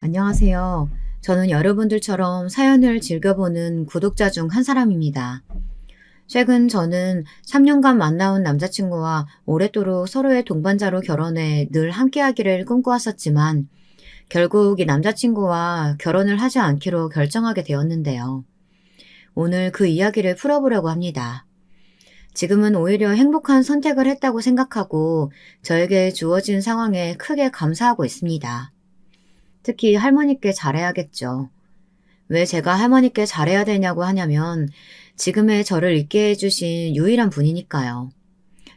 안녕하세요. 저는 여러분들처럼 사연을 즐겨보는 구독자 중 한 사람입니다. 최근 저는 3년간 만나온 남자친구와 오랫도록 서로의 동반자로 결혼해 늘 함께하기를 꿈꿔왔었지만 결국 이 남자친구와 결혼을 하지 않기로 결정하게 되었는데요. 오늘 그 이야기를 풀어보려고 합니다. 지금은 오히려 행복한 선택을 했다고 생각하고 저에게 주어진 상황에 크게 감사하고 있습니다. 특히 할머니께 잘해야겠죠. 왜 제가 할머니께 잘해야 되냐고 하냐면 지금의 저를 있게 해주신 유일한 분이니까요.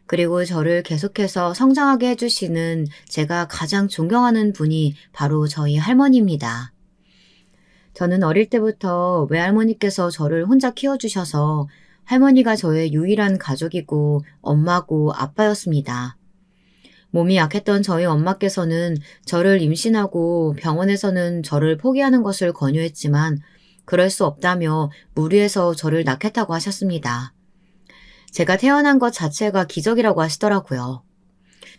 그리고 저를 계속해서 성장하게 해주시는 제가 가장 존경하는 분이 바로 저희 할머니입니다. 저는 어릴 때부터 외할머니께서 저를 혼자 키워주셔서 할머니가 저의 유일한 가족이고 엄마고 아빠였습니다. 몸이 약했던 저희 엄마께서는 저를 임신하고 병원에서는 저를 포기하는 것을 권유했지만 그럴 수 없다며 무리해서 저를 낳겠다고 하셨습니다. 제가 태어난 것 자체가 기적이라고 하시더라고요.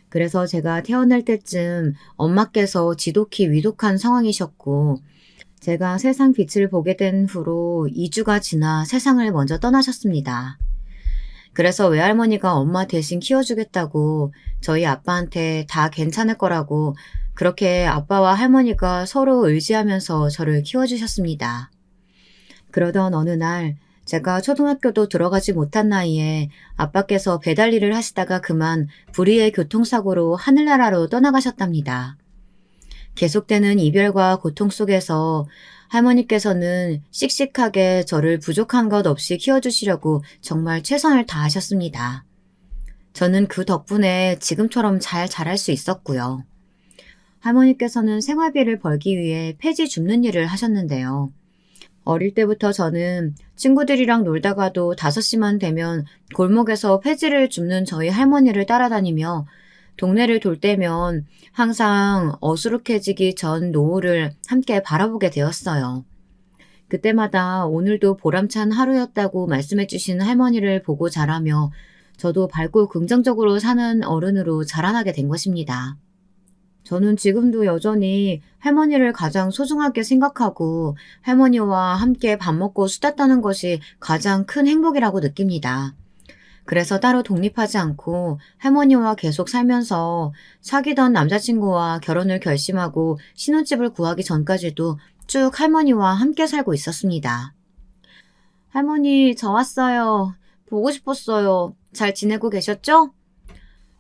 그래서 제가 태어날 때쯤 엄마께서 지독히 위독한 상황이셨고 제가 세상 빛을 보게 된 후로 2주가 지나 세상을 먼저 떠나셨습니다. 그래서 외할머니가 엄마 대신 키워주겠다고 저희 아빠한테 다 괜찮을 거라고 그렇게 아빠와 할머니가 서로 의지하면서 저를 키워주셨습니다. 그러던 어느 날 제가 초등학교도 들어가지 못한 나이에 아빠께서 배달 일을 하시다가 그만 불의의 교통사고로 하늘나라로 떠나가셨답니다. 계속되는 이별과 고통 속에서 할머니께서는 씩씩하게 저를 부족한 것 없이 키워주시려고 정말 최선을 다하셨습니다. 저는 그 덕분에 지금처럼 잘 자랄 수 있었고요. 할머니께서는 생활비를 벌기 위해 폐지 줍는 일을 하셨는데요. 어릴 때부터 저는 친구들이랑 놀다가도 5시만 되면 골목에서 폐지를 줍는 저희 할머니를 따라다니며 동네를 돌 때면 항상 어수룩해지기 전 노을을 함께 바라보게 되었어요. 그때마다 오늘도 보람찬 하루였다고 말씀해 주시는 할머니를 보고 자라며 저도 밝고 긍정적으로 사는 어른으로 자라나게 된 것입니다. 저는 지금도 여전히 할머니를 가장 소중하게 생각하고 할머니와 함께 밥 먹고 수다 떠는 것이 가장 큰 행복이라고 느낍니다. 그래서 따로 독립하지 않고 할머니와 계속 살면서 사귀던 남자친구와 결혼을 결심하고 신혼집을 구하기 전까지도 쭉 할머니와 함께 살고 있었습니다. 할머니, 저 왔어요. 보고 싶었어요. 잘 지내고 계셨죠?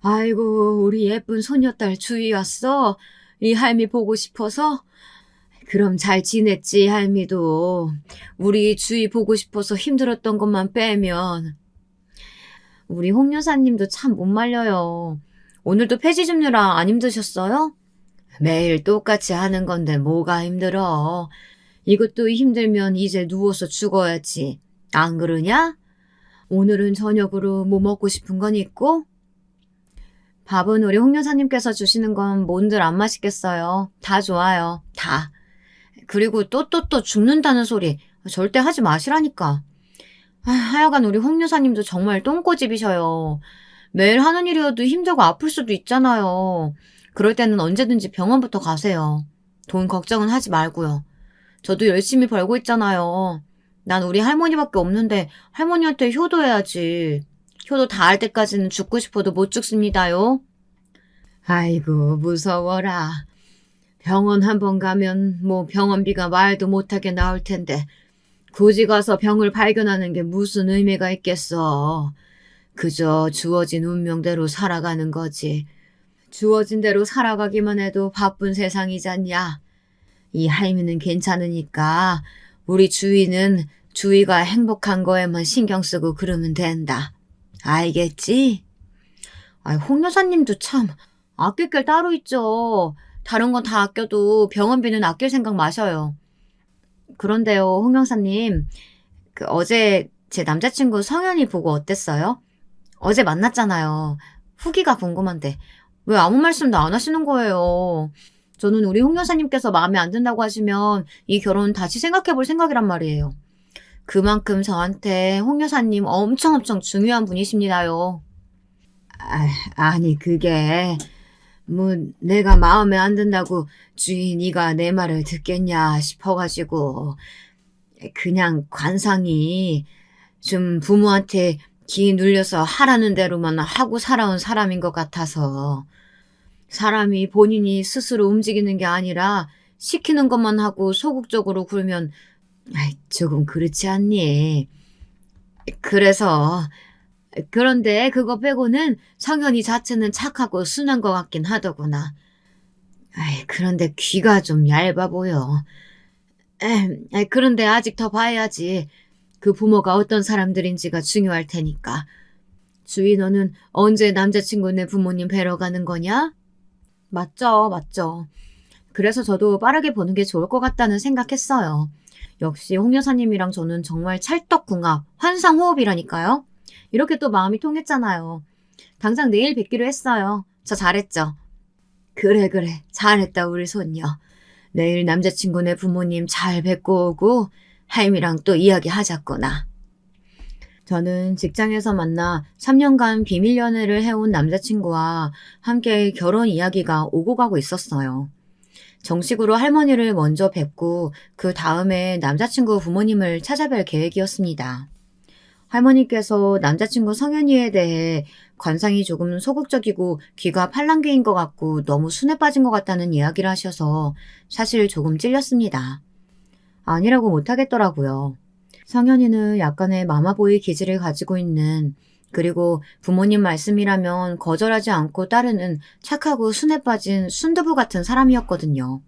아이고, 우리 예쁜 소녀딸 주희 왔어. 이 할미 보고 싶어서? 그럼 잘 지냈지, 할미도. 우리 주희 보고 싶어서 힘들었던 것만 빼면. 우리 홍 여사님도 참 못 말려요. 오늘도 폐지 줍느라 안 힘드셨어요? 매일 똑같이 하는 건데 뭐가 힘들어. 이것도 힘들면 이제 누워서 죽어야지. 안 그러냐? 오늘은 저녁으로 뭐 먹고 싶은 건 있고? 밥은 우리 홍 여사님께서 주시는 건 뭔들 안 맛있겠어요. 다 좋아요. 다. 그리고 또 죽는다는 소리 절대 하지 마시라니까. 하여간 우리 홍 여사님도 정말 똥꼬집이셔요. 매일 하는 일이어도 힘들고 아플 수도 있잖아요. 그럴 때는 언제든지 병원부터 가세요. 돈 걱정은 하지 말고요. 저도 열심히 벌고 있잖아요. 난 우리 할머니밖에 없는데 할머니한테 효도해야지. 효도 다 할 때까지는 죽고 싶어도 못 죽습니다요. 아이고 무서워라. 병원 한 번 가면 뭐 병원비가 말도 못하게 나올 텐데 굳이 가서 병을 발견하는 게 무슨 의미가 있겠어. 그저 주어진 운명대로 살아가는 거지. 주어진 대로 살아가기만 해도 바쁜 세상이잖냐. 이 할미는 괜찮으니까 우리 주위는 주위가 행복한 거에만 신경 쓰고 그러면 된다. 알겠지? 홍 여사님도 참 아낄 게 따로 있죠. 다른 건 다 아껴도 병원비는 아낄 생각 마셔요. 그런데요, 홍 여사님, 어제 제 남자친구 성현이 보고 어땠어요? 어제 만났잖아요. 후기가 궁금한데 왜 아무 말씀도 안 하시는 거예요? 저는 우리 홍 여사님께서 마음에 안 든다고 하시면 이 결혼 다시 생각해 볼 생각이란 말이에요. 그만큼 저한테 홍 여사님 엄청 중요한 분이십니다요. 아니 그게 뭐 내가 마음에 안 든다고 주인이가 내 말을 듣겠냐 싶어가지고 그냥 관상이 좀 부모한테 기 눌려서 하라는 대로만 하고 살아온 사람인 것 같아서 사람이 본인이 스스로 움직이는 게 아니라 시키는 것만 하고 소극적으로 굴면 조금 그렇지 않니? 그래서 그런데 그거 빼고는 성현이 자체는 착하고 순한 것 같긴 하더구나. 그런데 귀가 좀 얇아 보여. 그런데 아직 더 봐야지. 그 부모가 어떤 사람들인지가 중요할 테니까. 주희 너는 언제 남자친구네 부모님 뵈러 가는 거냐? 맞죠, 맞죠. 그래서 저도 빠르게 보는 게 좋을 것 같다는 생각했어요. 역시 홍 여사님이랑 저는 정말 찰떡궁합, 환상호흡이라니까요. 이렇게 또 마음이 통했잖아요. 당장 내일 뵙기로 했어요. 저 잘했죠? 그래, 그래. 잘했다, 우리 손녀. 내일 남자친구네 부모님 잘 뵙고 오고 할미랑 또 이야기하자꾸나. 저는 직장에서 만나 3년간 비밀 연애를 해온 남자친구와 함께 결혼 이야기가 오고 가고 있었어요. 정식으로 할머니를 먼저 뵙고 그 다음에 남자친구 부모님을 찾아뵐 계획이었습니다. 할머니께서 남자친구 성현이에 대해 관상이 조금 소극적이고 귀가 팔랑귀인 것 같고 너무 순해 빠진 것 같다는 이야기를 하셔서 사실 조금 찔렸습니다. 아니라고 못하겠더라고요. 성현이는 약간의 마마보이 기질을 가지고 있는 그리고 부모님 말씀이라면 거절하지 않고 따르는 착하고 순해 빠진 순두부 같은 사람이었거든요.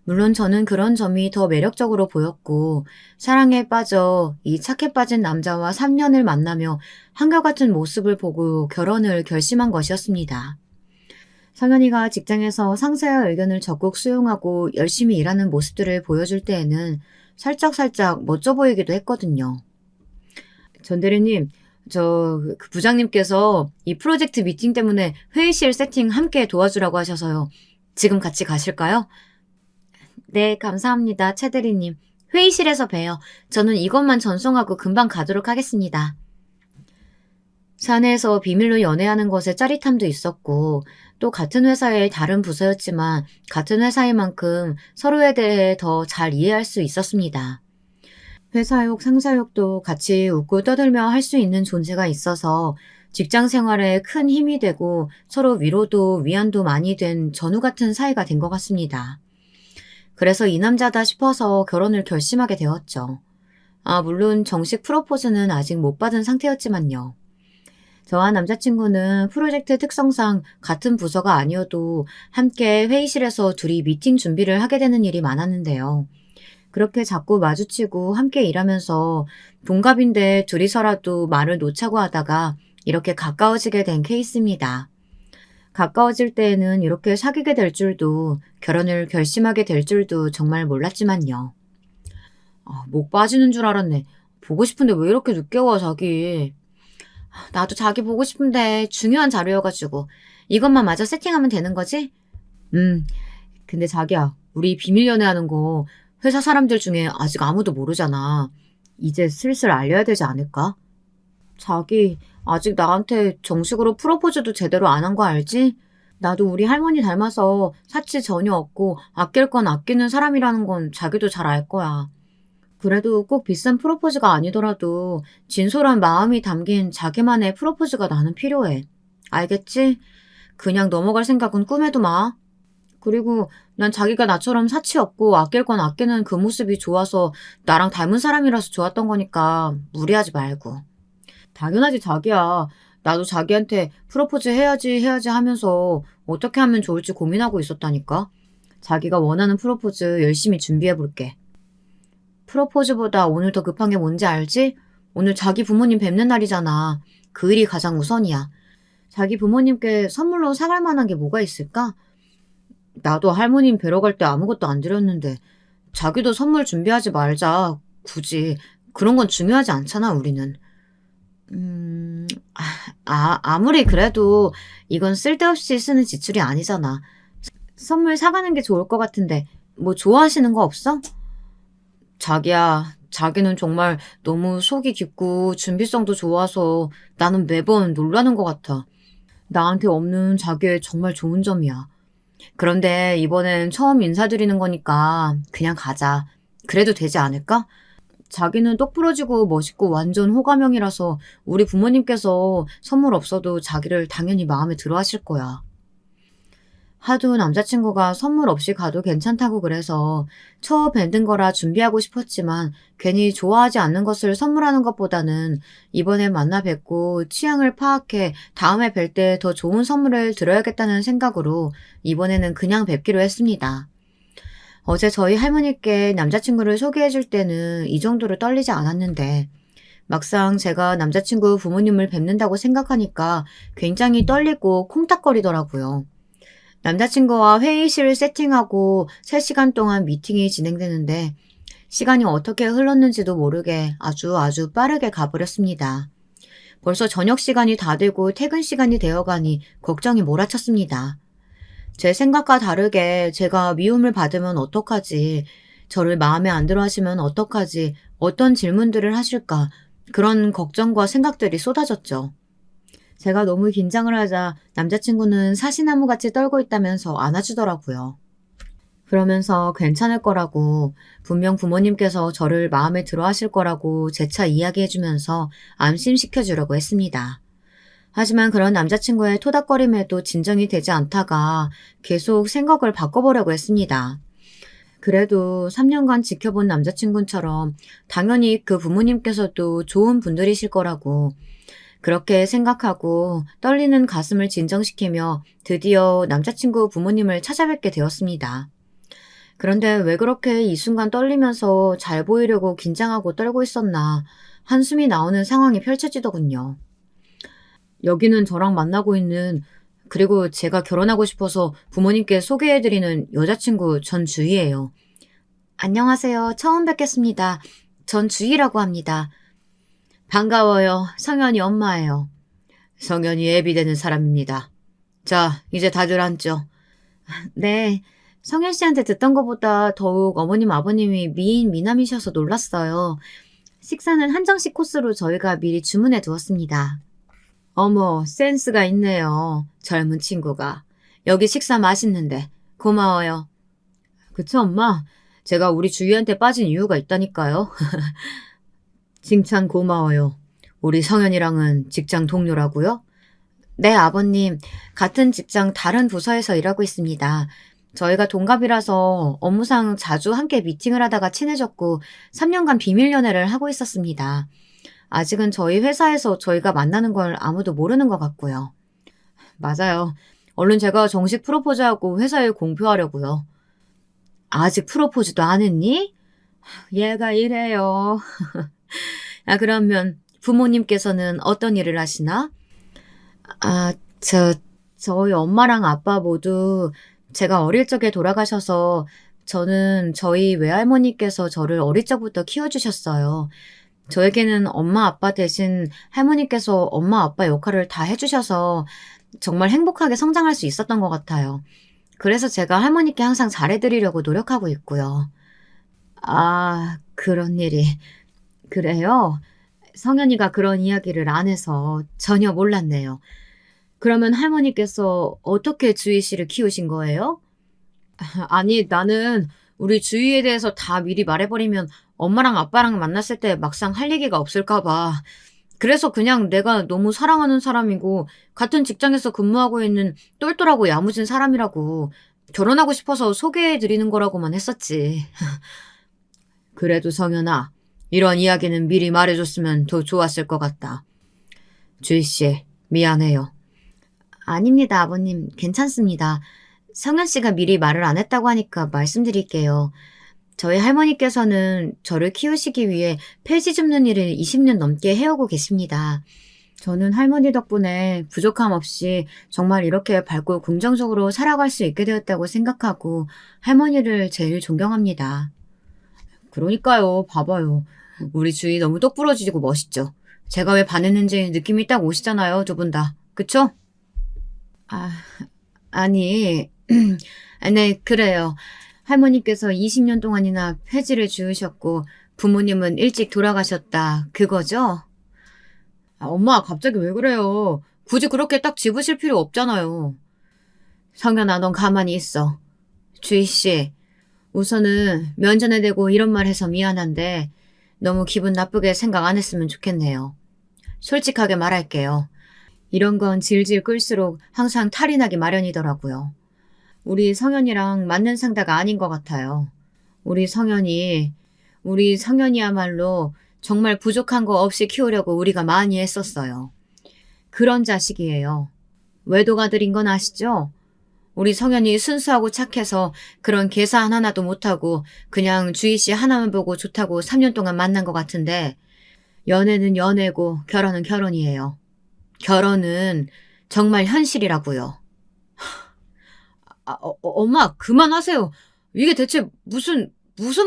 물론 저는 그런 점이 더 매력적으로 보였고 사랑에 빠져 이 착해 빠진 남자와 3년을 만나며 한결같은 모습을 보고 결혼을 결심한 것이었습니다. 성현이가 직장에서 상사의 의견을 적극 수용하고 열심히 일하는 모습들을 보여줄 때에는 살짝 멋져 보이기도 했거든요. 전 대리님, 그 부장님께서 이 프로젝트 미팅 때문에 회의실 세팅 함께 도와주라고 하셔서요. 지금 같이 가실까요? 네, 감사합니다, 최 대리님. 회의실에서 봬요. 저는 이것만 전송하고 금방 가도록 하겠습니다. 사내에서 비밀로 연애하는 것에 짜릿함도 있었고 또 같은 회사의 다른 부서였지만 같은 회사인 만큼 서로에 대해 더 잘 이해할 수 있었습니다. 회사욕, 상사욕도 같이 웃고 떠들며 할 수 있는 존재가 있어서 직장 생활에 큰 힘이 되고 서로 위로도 위안도 많이 된 전우 같은 사이가 된 것 같습니다. 그래서 이 남자다 싶어서 결혼을 결심하게 되었죠. 물론 정식 프로포즈는 아직 못 받은 상태였지만요. 저와 남자친구는 프로젝트 특성상 같은 부서가 아니어도 함께 회의실에서 둘이 미팅 준비를 하게 되는 일이 많았는데요. 그렇게 자꾸 마주치고 함께 일하면서 동갑인데 둘이서라도 말을 놓자고 하다가 이렇게 가까워지게 된 케이스입니다. 가까워질 때에는 이렇게 사귀게 될 줄도 결혼을 결심하게 될 줄도 정말 몰랐지만요. 목 빠지는 줄 알았네. 보고 싶은데 왜 이렇게 늦게 와 자기. 나도 자기 보고 싶은데 중요한 자료여가지고 이것만 마저 세팅하면 되는 거지? 근데 자기야, 우리 비밀 연애하는 거 회사 사람들 중에 아직 아무도 모르잖아. 이제 슬슬 알려야 되지 않을까? 자기, 아직 나한테 정식으로 프로포즈도 제대로 안 한 거 알지? 나도 우리 할머니 닮아서 사치 전혀 없고 아낄 건 아끼는 사람이라는 건 자기도 잘 알 거야. 그래도 꼭 비싼 프로포즈가 아니더라도 진솔한 마음이 담긴 자기만의 프로포즈가 나는 필요해. 알겠지? 그냥 넘어갈 생각은 꿈에도 마. 그리고 난 자기가 나처럼 사치 없고 아낄 건 아끼는 그 모습이 좋아서 나랑 닮은 사람이라서 좋았던 거니까 무리하지 말고. 당연하지 자기야. 나도 자기한테 프로포즈 해야지 하면서 어떻게 하면 좋을지 고민하고 있었다니까. 자기가 원하는 프로포즈 열심히 준비해 볼게. 프로포즈보다 오늘 더 급한 게 뭔지 알지? 오늘 자기 부모님 뵙는 날이잖아. 그 일이 가장 우선이야. 자기 부모님께 선물로 사갈 만한 게 뭐가 있을까? 나도 할머님 뵈러 갈 때 아무것도 안 드렸는데 자기도 선물 준비하지 말자. 굳이. 그런 건 중요하지 않잖아, 우리는. 아무리 그래도 이건 쓸데없이 쓰는 지출이 아니잖아. 선물 사가는 게 좋을 것 같은데 뭐 좋아하시는 거 없어? 자기야, 자기는 정말 너무 속이 깊고 준비성도 좋아서 나는 매번 놀라는 것 같아. 나한테 없는 자기의 정말 좋은 점이야. 그런데 이번엔 처음 인사드리는 거니까 그냥 가자. 그래도 되지 않을까? 자기는 똑부러지고 멋있고 완전 호감형이라서 우리 부모님께서 선물 없어도 자기를 당연히 마음에 들어 하실 거야. 하도 남자친구가 선물 없이 가도 괜찮다고 그래서 처음 밴든 거라 준비하고 싶었지만 괜히 좋아하지 않는 것을 선물하는 것보다는 이번에 만나 뵙고 취향을 파악해 다음에 뵐 때 더 좋은 선물을 드려야겠다는 생각으로 이번에는 그냥 뵙기로 했습니다. 어제 저희 할머니께 남자친구를 소개해 줄 때는 이 정도로 떨리지 않았는데 막상 제가 남자친구 부모님을 뵙는다고 생각하니까 굉장히 떨리고 콩닥거리더라고요. 남자친구와 회의실을 세팅하고 3시간 동안 미팅이 진행되는데 시간이 어떻게 흘렀는지도 모르게 아주 빠르게 가버렸습니다. 벌써 저녁 시간이 다 되고 퇴근 시간이 되어가니 걱정이 몰아쳤습니다. 제 생각과 다르게 제가 미움을 받으면 어떡하지? 저를 마음에 안 들어 하시면 어떡하지? 어떤 질문들을 하실까? 그런 걱정과 생각들이 쏟아졌죠. 제가 너무 긴장을 하자 남자친구는 사시나무같이 떨고 있다면서 안아주더라고요. 그러면서 괜찮을 거라고 분명 부모님께서 저를 마음에 들어 하실 거라고 재차 이야기해주면서 안심시켜 주려고 했습니다. 하지만 그런 남자친구의 토닥거림에도 진정이 되지 않다가 계속 생각을 바꿔보려고 했습니다. 그래도 3년간 지켜본 남자친구처럼 당연히 그 부모님께서도 좋은 분들이실 거라고 그렇게 생각하고 떨리는 가슴을 진정시키며 드디어 남자친구 부모님을 찾아뵙게 되었습니다. 그런데 왜 그렇게 이 순간 떨리면서 잘 보이려고 긴장하고 떨고 있었나 한숨이 나오는 상황이 펼쳐지더군요. 여기는 저랑 만나고 있는 그리고 제가 결혼하고 싶어서 부모님께 소개해드리는 여자친구 전주희예요. 안녕하세요. 처음 뵙겠습니다. 전주희라고 합니다. 반가워요. 성현이 엄마예요. 성현이 애비 되는 사람입니다. 자, 이제 다들 앉죠. 네. 성현 씨한테 듣던 것보다 더욱 어머님 아버님이 미인 미남이셔서 놀랐어요. 식사는 한정식 코스로 저희가 미리 주문해 두었습니다. 어머, 센스가 있네요. 젊은 친구가. 여기 식사 맛있는데. 고마워요. 그쵸, 엄마? 제가 우리 주희한테 빠진 이유가 있다니까요. 칭찬 고마워요. 우리 성현이랑은 직장 동료라고요? 네, 아버님. 같은 직장 다른 부서에서 일하고 있습니다. 저희가 동갑이라서 업무상 자주 함께 미팅을 하다가 친해졌고 3년간 비밀 연애를 하고 있었습니다. 아직은 저희 회사에서 저희가 만나는 걸 아무도 모르는 것 같고요. 맞아요. 얼른 제가 정식 프로포즈하고 회사에 공표하려고요. 아직 프로포즈도 안 했니? 얘가 이래요. 그러면 부모님께서는 어떤 일을 하시나? 아, 저희 엄마랑 아빠 모두 제가 어릴 적에 돌아가셔서 저는 저희 외할머니께서 저를 어릴 적부터 키워주셨어요. 저에게는 엄마 아빠 대신 할머니께서 엄마 아빠 역할을 다 해주셔서 정말 행복하게 성장할 수 있었던 것 같아요. 그래서 제가 할머니께 항상 잘해드리려고 노력하고 있고요. 아, 그런 일이. 그래요? 성현이가 그런 이야기를 안 해서 전혀 몰랐네요. 그러면 할머니께서 어떻게 주희 씨를 키우신 거예요? 아니, 나는 우리 주희에 대해서 다 미리 말해버리면 엄마랑 아빠랑 만났을 때 막상 할 얘기가 없을까 봐. 그래서 그냥 내가 너무 사랑하는 사람이고 같은 직장에서 근무하고 있는 똘똘하고 야무진 사람이라고 결혼하고 싶어서 소개해드리는 거라고만 했었지. 그래도 성현아, 이런 이야기는 미리 말해줬으면 더 좋았을 것 같다. 주희 씨, 미안해요. 아닙니다, 아버님. 괜찮습니다. 성현 씨가 미리 말을 안 했다고 하니까 말씀드릴게요. 저희 할머니께서는 저를 키우시기 위해 폐지 줍는 일을 20년 넘게 해오고 계십니다. 저는 할머니 덕분에 부족함 없이 정말 이렇게 밝고 긍정적으로 살아갈 수 있게 되었다고 생각하고 할머니를 제일 존경합니다. 그러니까요, 봐봐요. 우리 주희 너무 똑부러지고 멋있죠? 제가 왜 반했는지 느낌이 딱 오시잖아요, 두 분 다. 그쵸? 아, 아니, 네, 그래요. 할머니께서 20년 동안이나 폐지를 지으셨고 부모님은 일찍 돌아가셨다. 그거죠? 엄마 갑자기 왜 그래요? 굳이 그렇게 딱 집으실 필요 없잖아요. 성현아, 넌 가만히 있어. 주희 씨, 우선은 면전에 대고 이런 말 해서 미안한데 너무 기분 나쁘게 생각 안 했으면 좋겠네요. 솔직하게 말할게요. 이런 건 질질 끌수록 항상 탈이 나기 마련이더라고요. 우리 성현이랑 맞는 상대가 아닌 것 같아요. 우리 성현이야말로 정말 부족한 거 없이 키우려고 우리가 많이 했었어요. 그런 자식이에요. 외도가 들인 건 아시죠? 우리 성현이 순수하고 착해서 그런 계산 하나도 못하고 그냥 주희 씨 하나만 보고 좋다고 3년 동안 만난 것 같은데 연애는 연애고 결혼은 결혼이에요. 결혼은 정말 현실이라고요. 엄마, 그만하세요. 이게 대체 무슨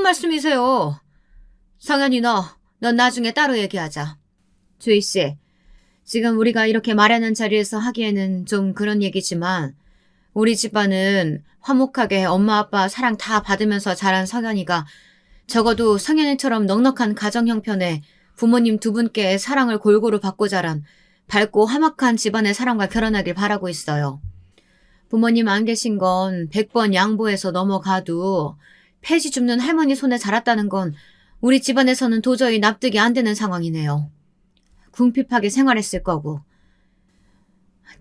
말씀이세요? 성현이 넌 나중에 따로 얘기하자. 주희 씨, 지금 우리가 이렇게 말하는 자리에서 하기에는 좀 그런 얘기지만 우리 집안은 화목하게 엄마 아빠 사랑 다 받으면서 자란 성현이가 적어도 성현이처럼 넉넉한 가정 형편에 부모님 두 분께 사랑을 골고루 받고 자란 밝고 화목한 집안의 사람과 결혼하길 바라고 있어요. 부모님 안 계신 건 100번 양보해서 넘어가도 폐지 줍는 할머니 손에 자랐다는 건 우리 집안에서는 도저히 납득이 안 되는 상황이네요. 궁핍하게 생활했을 거고.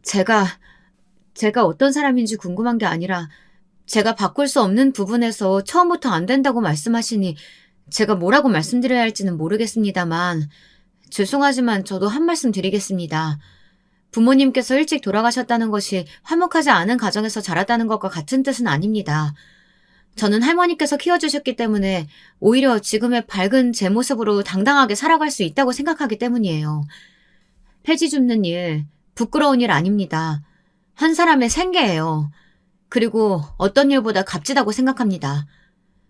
제가 어떤 사람인지 궁금한 게 아니라 제가 바꿀 수 없는 부분에서 처음부터 안 된다고 말씀하시니 제가 뭐라고 말씀드려야 할지는 모르겠습니다만 죄송하지만 저도 한 말씀 드리겠습니다. 부모님께서 일찍 돌아가셨다는 것이 화목하지 않은 가정에서 자랐다는 것과 같은 뜻은 아닙니다. 저는 할머니께서 키워주셨기 때문에 오히려 지금의 밝은 제 모습으로 당당하게 살아갈 수 있다고 생각하기 때문이에요. 폐지 줍는 일, 부끄러운 일 아닙니다. 한 사람의 생계예요. 그리고 어떤 일보다 값지다고 생각합니다.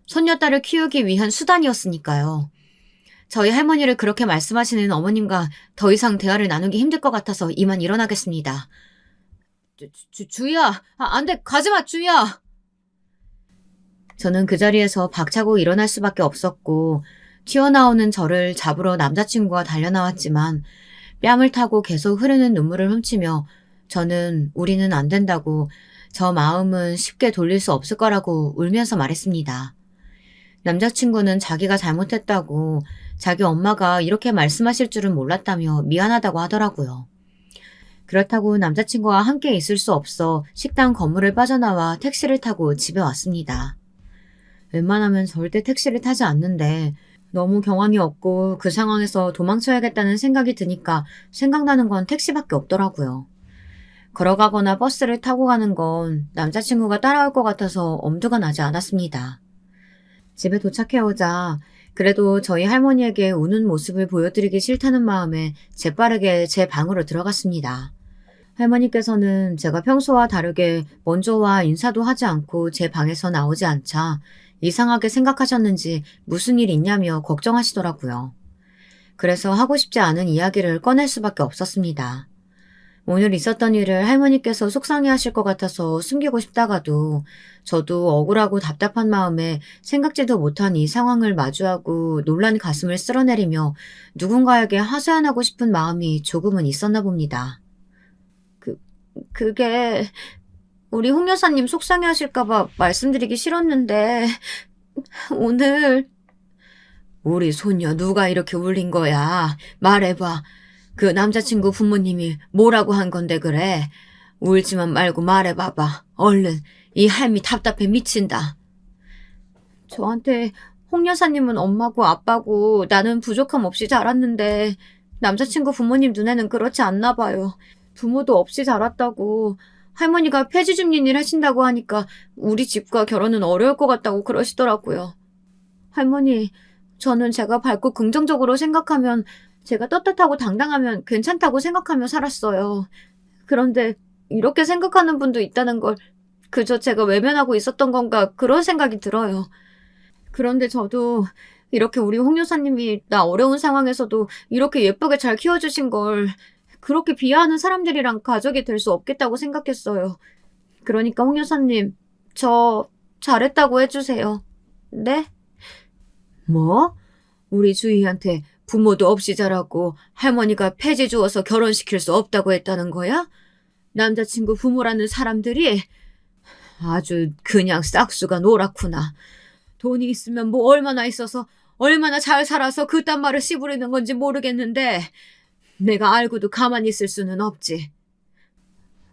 손녀딸을 키우기 위한 수단이었으니까요. 저희 할머니를 그렇게 말씀하시는 어머님과 더 이상 대화를 나누기 힘들 것 같아서 이만 일어나겠습니다. 주희야, 안 돼, 가지마, 주희야! 저는 그 자리에서 박차고 일어날 수밖에 없었고 튀어나오는 저를 잡으러 남자친구가 달려나왔지만 뺨을 타고 계속 흐르는 눈물을 훔치며 저는 우리는 안 된다고 저 마음은 쉽게 돌릴 수 없을 거라고 울면서 말했습니다. 남자친구는 자기가 잘못했다고 자기 엄마가 이렇게 말씀하실 줄은 몰랐다며 미안하다고 하더라고요. 그렇다고 남자친구와 함께 있을 수 없어 식당 건물을 빠져나와 택시를 타고 집에 왔습니다. 웬만하면 절대 택시를 타지 않는데 너무 경황이 없고 그 상황에서 도망쳐야겠다는 생각이 드니까 생각나는 건 택시밖에 없더라고요. 걸어가거나 버스를 타고 가는 건 남자친구가 따라올 것 같아서 엄두가 나지 않았습니다. 집에 도착해오자 그래도 저희 할머니에게 우는 모습을 보여드리기 싫다는 마음에 재빠르게 제 방으로 들어갔습니다. 할머니께서는 제가 평소와 다르게 먼저 와 인사도 하지 않고 제 방에서 나오지 않자 이상하게 생각하셨는지 무슨 일 있냐며 걱정하시더라고요. 그래서 하고 싶지 않은 이야기를 꺼낼 수밖에 없었습니다. 오늘 있었던 일을 할머니께서 속상해하실 것 같아서 숨기고 싶다가도 저도 억울하고 답답한 마음에 생각지도 못한 이 상황을 마주하고 놀란 가슴을 쓸어내리며 누군가에게 하소연하고 싶은 마음이 조금은 있었나 봅니다. 그게 우리 홍 여사님 속상해하실까봐 말씀드리기 싫었는데 오늘 우리 손녀 누가 이렇게 울린 거야? 말해봐. 그 남자친구 부모님이 뭐라고 한 건데 그래? 울지만 말고 말해봐봐. 얼른. 이 할미 답답해 미친다. 저한테 홍 여사님은 엄마고 아빠고 나는 부족함 없이 자랐는데 남자친구 부모님 눈에는 그렇지 않나 봐요. 부모도 없이 자랐다고 할머니가 폐지 줍는 일 하신다고 하니까 우리 집과 결혼은 어려울 것 같다고 그러시더라고요. 할머니, 저는 제가 밝고 긍정적으로 생각하면 제가 떳떳하고 당당하면 괜찮다고 생각하며 살았어요. 그런데 이렇게 생각하는 분도 있다는 걸 그저 제가 외면하고 있었던 건가 그런 생각이 들어요. 그런데 저도 이렇게 우리 홍 여사님이 나 어려운 상황에서도 이렇게 예쁘게 잘 키워주신 걸 그렇게 비하하는 사람들이랑 가족이 될 수 없겠다고 생각했어요. 그러니까 홍 여사님, 저 잘했다고 해주세요. 네? 뭐? 우리 주희한테 부모도 없이 자라고 할머니가 폐지 주어서 결혼시킬 수 없다고 했다는 거야? 남자친구 부모라는 사람들이 아주 그냥 싹수가 노랗구나. 돈이 있으면 뭐 얼마나 있어서 얼마나 잘 살아서 그딴 말을 씨부리는 건지 모르겠는데 내가 알고도 가만히 있을 수는 없지.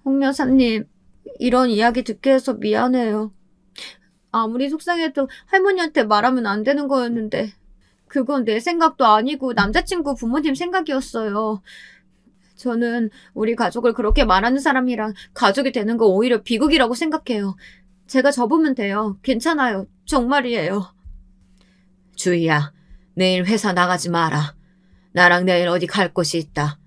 홍 여사님, 이런 이야기 듣게 해서 미안해요. 아무리 속상해도 할머니한테 말하면 안 되는 거였는데 그건 내 생각도 아니고 남자친구 부모님 생각이었어요. 저는 우리 가족을 그렇게 말하는 사람이랑 가족이 되는 거 오히려 비극이라고 생각해요. 제가 접으면 돼요. 괜찮아요. 정말이에요. 주희야, 내일 회사 나가지 마라. 나랑 내일 어디 갈 곳이 있다.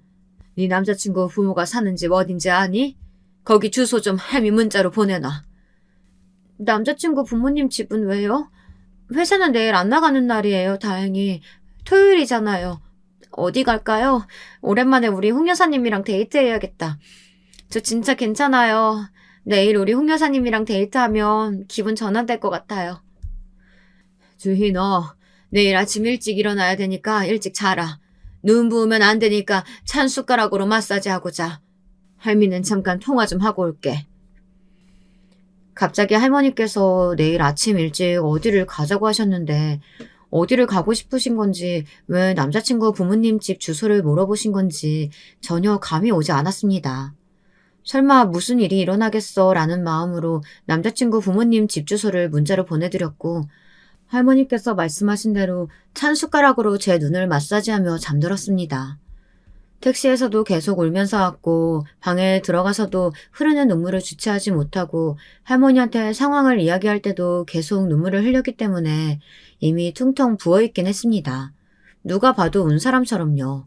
네 남자친구 부모가 사는 집 어딘지 아니? 거기 주소 좀 할미 문자로 보내놔. 남자친구 부모님 집은 왜요? 회사는 내일 안 나가는 날이에요, 다행히. 토요일이잖아요. 어디 갈까요? 오랜만에 우리 홍 여사님이랑 데이트해야겠다. 저 진짜 괜찮아요. 내일 우리 홍 여사님이랑 데이트하면 기분 전환될 것 같아요. 주희 너 내일 아침 일찍 일어나야 되니까 일찍 자라. 눈 부으면 안 되니까 찬 숟가락으로 마사지하고 자. 할미는 잠깐 통화 좀 하고 올게. 갑자기 할머니께서 내일 아침 일찍 어디를 가자고 하셨는데 어디를 가고 싶으신 건지 왜 남자친구 부모님 집 주소를 물어보신 건지 전혀 감이 오지 않았습니다. 설마 무슨 일이 일어나겠어 라는 마음으로 남자친구 부모님 집 주소를 문자로 보내드렸고 할머니께서 말씀하신 대로 찬 숟가락으로 제 눈을 마사지하며 잠들었습니다. 택시에서도 계속 울면서 왔고 방에 들어가서도 흐르는 눈물을 주체하지 못하고 할머니한테 상황을 이야기할 때도 계속 눈물을 흘렸기 때문에 이미 퉁퉁 부어있긴 했습니다. 누가 봐도 운 사람처럼요.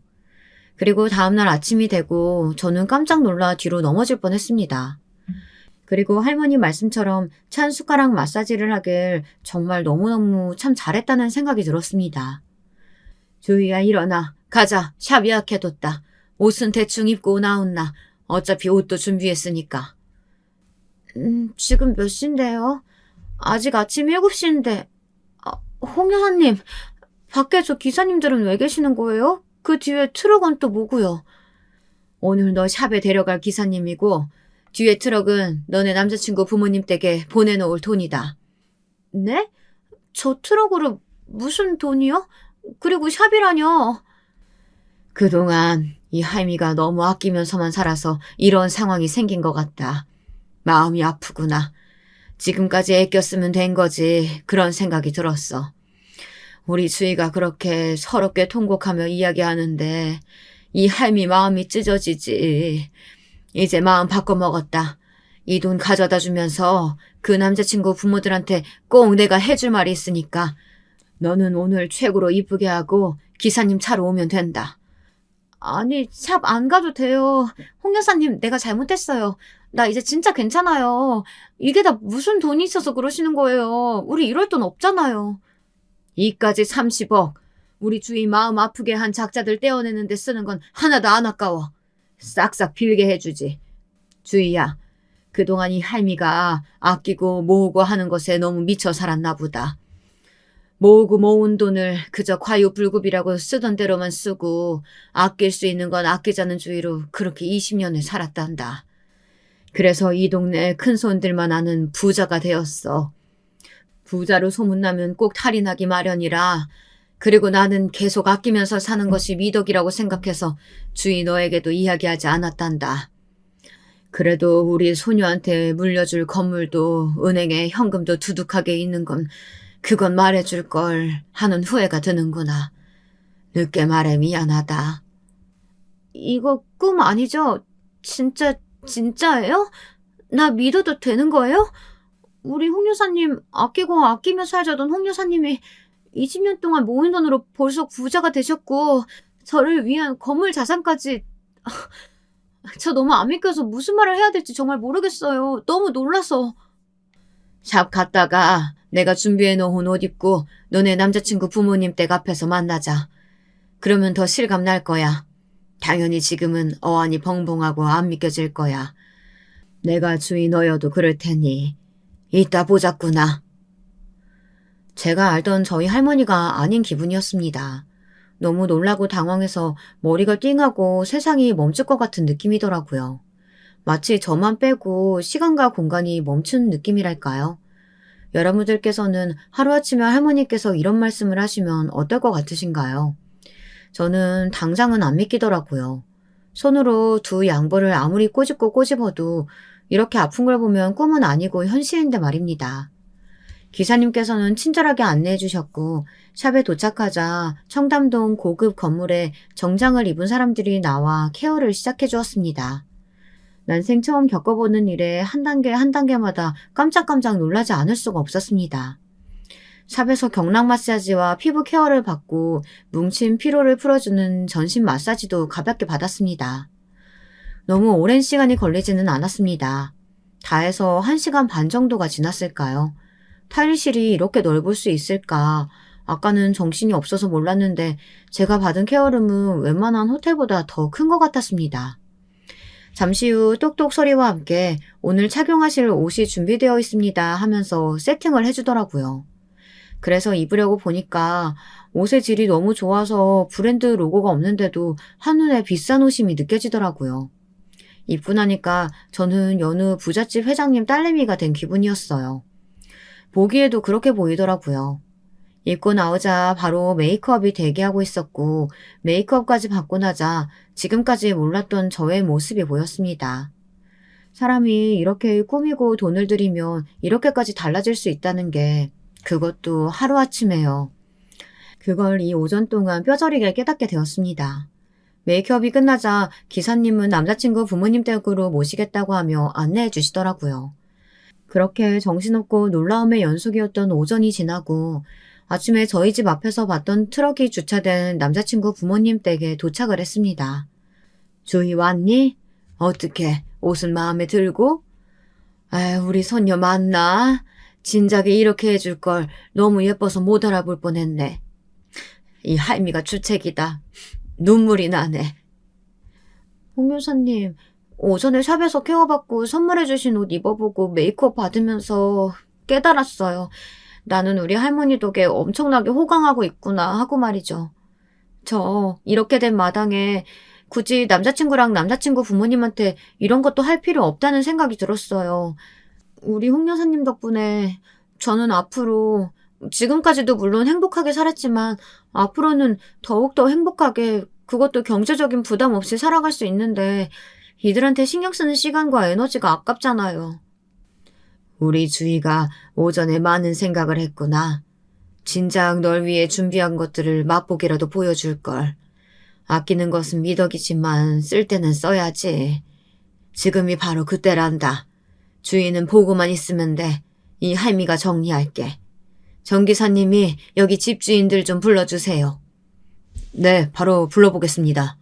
그리고 다음날 아침이 되고 저는 깜짝 놀라 뒤로 넘어질 뻔했습니다. 그리고 할머니 말씀처럼 찬 숟가락 마사지를 하길 정말 너무너무 참 잘했다는 생각이 들었습니다. 주희야 일어나. 가자. 샵 예약해뒀다. 옷은 대충 입고 나온나. 어차피 옷도 준비했으니까. 지금 몇 시인데요? 아직 아침 7시인데. 홍 여사님, 밖에 저 기사님들은 왜 계시는 거예요? 그 뒤에 트럭은 또 뭐고요? 오늘 너 샵에 데려갈 기사님이고 뒤에 트럭은 너네 남자친구 부모님 댁에 보내놓을 돈이다. 네? 저 트럭으로 무슨 돈이요? 그리고 샵이라뇨? 그동안 이 할미가 너무 아끼면서만 살아서 이런 상황이 생긴 것 같다. 마음이 아프구나. 지금까지 애꼈으면 된 거지 그런 생각이 들었어. 우리 주희가 그렇게 서럽게 통곡하며 이야기하는데 이 할미 마음이 찢어지지. 이제 마음 바꿔먹었다. 이 돈 가져다 주면서 그 남자친구 부모들한테 꼭 내가 해줄 말이 있으니까 너는 오늘 최고로 이쁘게 하고 기사님 차로 오면 된다. 아니, 샵 안 가도 돼요. 홍 여사님, 내가 잘못했어요. 나 이제 진짜 괜찮아요. 이게 다 무슨 돈이 있어서 그러시는 거예요. 우리 이럴 돈 없잖아요. 이까지 30억. 우리 주위 마음 아프게 한 작자들 떼어내는 데 쓰는 건 하나도 안 아까워. 싹싹 빌게 해주지. 주희야, 그동안 이 할미가 아끼고 모으고 하는 것에 너무 미쳐 살았나 보다. 모으고 모은 돈을 그저 과유불급이라고 쓰던 대로만 쓰고 아낄 수 있는 건 아끼자는 주의로 그렇게 20년을 살았단다. 그래서 이 동네 큰손들만 아는 부자가 되었어. 부자로 소문나면 꼭 탈이 나기 마련이라. 그리고 나는 계속 아끼면서 사는 것이 미덕이라고 생각해서 주위 너에게도 이야기하지 않았단다. 그래도 우리 소녀한테 물려줄 건물도 은행에 현금도 두둑하게 있는 건 그건 말해줄 걸 하는 후회가 드는구나. 늦게 말해 미안하다. 이거 꿈 아니죠? 진짜예요? 나 믿어도 되는 거예요? 우리 홍 여사님 아끼고 아끼며 살자던 홍 여사님이 20년 동안 모은 돈으로 벌써 부자가 되셨고 저를 위한 건물 자산까지. 저 너무 안 믿겨서 무슨 말을 해야 될지 정말 모르겠어요. 너무 놀라서. 샵 갔다가 내가 준비해놓은 옷 입고 너네 남자친구 부모님 댁 앞에서 만나자. 그러면 더 실감 날 거야. 당연히 지금은 어안이 벙벙하고 안 믿겨질 거야. 내가 주인 너여도 그럴 테니 이따 보자꾸나. 제가 알던 저희 할머니가 아닌 기분이었습니다. 너무 놀라고 당황해서 머리가 띵하고 세상이 멈출 것 같은 느낌이더라고요. 마치 저만 빼고 시간과 공간이 멈춘 느낌이랄까요? 여러분들께서는 하루아침에 할머니께서 이런 말씀을 하시면 어떨 것 같으신가요? 저는 당장은 안 믿기더라고요. 손으로 두 양볼을 아무리 꼬집고 꼬집어도 이렇게 아픈 걸 보면 꿈은 아니고 현실인데 말입니다. 기사님께서는 친절하게 안내해 주셨고 샵에 도착하자 청담동 고급 건물에 정장을 입은 사람들이 나와 케어를 시작해 주었습니다. 난생 처음 겪어보는 일에 한 단계 한 단계마다 깜짝깜짝 놀라지 않을 수가 없었습니다. 샵에서 경락 마사지와 피부 케어를 받고 뭉친 피로를 풀어주는 전신 마사지도 가볍게 받았습니다. 너무 오랜 시간이 걸리지는 않았습니다. 다 해서 1시간 반 정도가 지났을까요? 탈의실이 이렇게 넓을 수 있을까? 아까는 정신이 없어서 몰랐는데 제가 받은 케어룸은 웬만한 호텔보다 더 큰 것 같았습니다. 잠시 후 똑똑 소리와 함께 오늘 착용하실 옷이 준비되어 있습니다 하면서 세팅을 해주더라고요. 그래서 입으려고 보니까 옷의 질이 너무 좋아서 브랜드 로고가 없는데도 한눈에 비싼 옷임이 느껴지더라고요. 입고 나니까 저는 여느 부잣집 회장님 딸내미가 된 기분이었어요. 보기에도 그렇게 보이더라고요. 입고 나오자 바로 메이크업이 대기하고 있었고 메이크업까지 받고 나자 지금까지 몰랐던 저의 모습이 보였습니다. 사람이 이렇게 꾸미고 돈을 들이면 이렇게까지 달라질 수 있다는 게 그것도 하루아침에요. 그걸 이 오전 동안 뼈저리게 깨닫게 되었습니다. 메이크업이 끝나자 기사님은 남자친구 부모님 댁으로 모시겠다고 하며 안내해 주시더라고요. 그렇게 정신없고 놀라움의 연속이었던 오전이 지나고 아침에 저희 집 앞에서 봤던 트럭이 주차된 남자친구 부모님 댁에 도착을 했습니다. 주희 왔니? 어떻게 옷은 마음에 들고? 아유, 우리 손녀 맞나? 진작에 이렇게 해줄 걸 너무 예뻐서 못 알아볼 뻔했네. 이 할미가 주책이다. 눈물이 나네. 홍 여사님, 오전에 샵에서 케어받고 선물해주신 옷 입어보고 메이크업 받으면서 깨달았어요. 나는 우리 할머니 덕에 엄청나게 호강하고 있구나 하고 말이죠. 저 이렇게 된 마당에 굳이 남자친구랑 남자친구 부모님한테 이런 것도 할 필요 없다는 생각이 들었어요. 우리 홍 여사님 덕분에 저는 앞으로 지금까지도 물론 행복하게 살았지만 앞으로는 더욱더 행복하게 그것도 경제적인 부담 없이 살아갈 수 있는데 이들한테 신경 쓰는 시간과 에너지가 아깝잖아요. 우리 주희가 오전에 많은 생각을 했구나. 진작 널 위해 준비한 것들을 맛보기라도 보여줄걸. 아끼는 것은 미덕이지만 쓸 때는 써야지. 지금이 바로 그때란다. 주희는 보고만 있으면 돼. 이 할미가 정리할게. 정 기사님이 여기 집주인들 좀 불러주세요. 네, 바로 불러보겠습니다.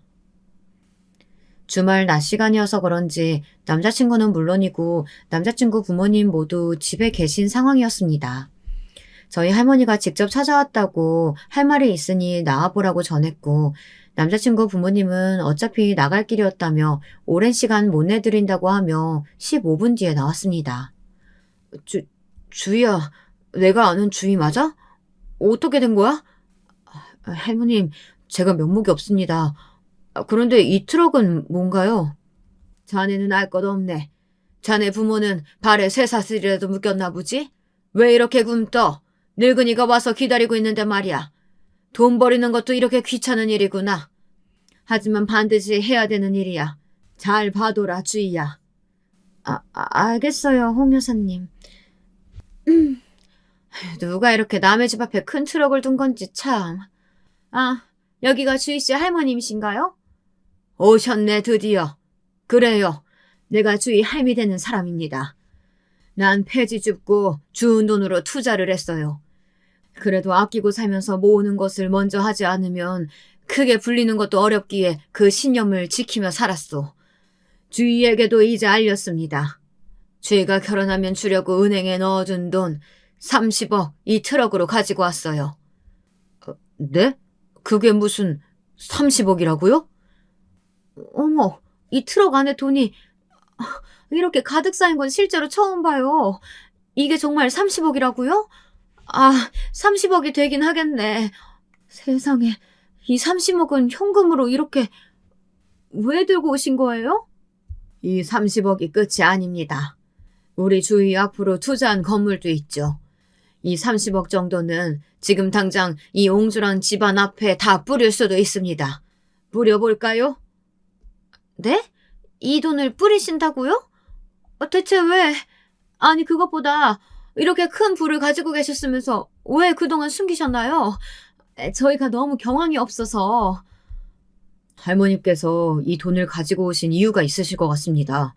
주말 낮 시간이어서 그런지 남자친구는 물론이고 남자친구 부모님 모두 집에 계신 상황이었습니다. 저희 할머니가 직접 찾아왔다고 할 말이 있으니 나와보라고 전했고 남자친구 부모님은 어차피 나갈 길이었다며 오랜 시간 못 내드린다고 하며 15분 뒤에 나왔습니다. 주희야, 내가 아는 주희 맞아? 어떻게 된 거야? 할머님, 제가 면목이 없습니다. 그런데 이 트럭은 뭔가요? 자네는 알 것 없네. 자네 부모는 발에 쇠사슬이라도 묶였나 보지? 왜 이렇게 굼떠? 늙은이가 와서 기다리고 있는데 말이야. 돈 버리는 것도 이렇게 귀찮은 일이구나. 하지만 반드시 해야 되는 일이야. 잘 봐둬라, 주희야. 알겠어요, 홍 여사님. 누가 이렇게 남의 집 앞에 큰 트럭을 둔 건지 참. 여기가 주희 씨 할머님이신가요? 오셨네, 드디어. 그래요. 내가 주희 할미 되는 사람입니다. 난 폐지 줍고 주운 돈으로 투자를 했어요. 그래도 아끼고 살면서 모으는 것을 먼저 하지 않으면 크게 불리는 것도 어렵기에 그 신념을 지키며 살았소. 주희에게도 이제 알렸습니다. 주희가 결혼하면 주려고 은행에 넣어둔 돈 30억 이 트럭으로 가지고 왔어요. 네? 그게 무슨 30억이라고요? 어머, 이 트럭 안에 돈이 이렇게 가득 쌓인 건 실제로 처음 봐요. 이게 정말 30억이라고요? 30억이 되긴 하겠네. 세상에, 이 30억은 현금으로 이렇게 왜 들고 오신 거예요? 이 30억이 끝이 아닙니다. 우리 주위 앞으로 투자한 건물도 있죠. 이 30억 정도는 지금 당장 이 옹졸한 집안 앞에 다 뿌릴 수도 있습니다. 뿌려볼까요? 네? 이 돈을 뿌리신다고요? 대체 왜? 아니, 그것보다 이렇게 큰 부를 가지고 계셨으면서 왜 그동안 숨기셨나요? 저희가 너무 경황이 없어서. 할머니께서 이 돈을 가지고 오신 이유가 있으실 것 같습니다.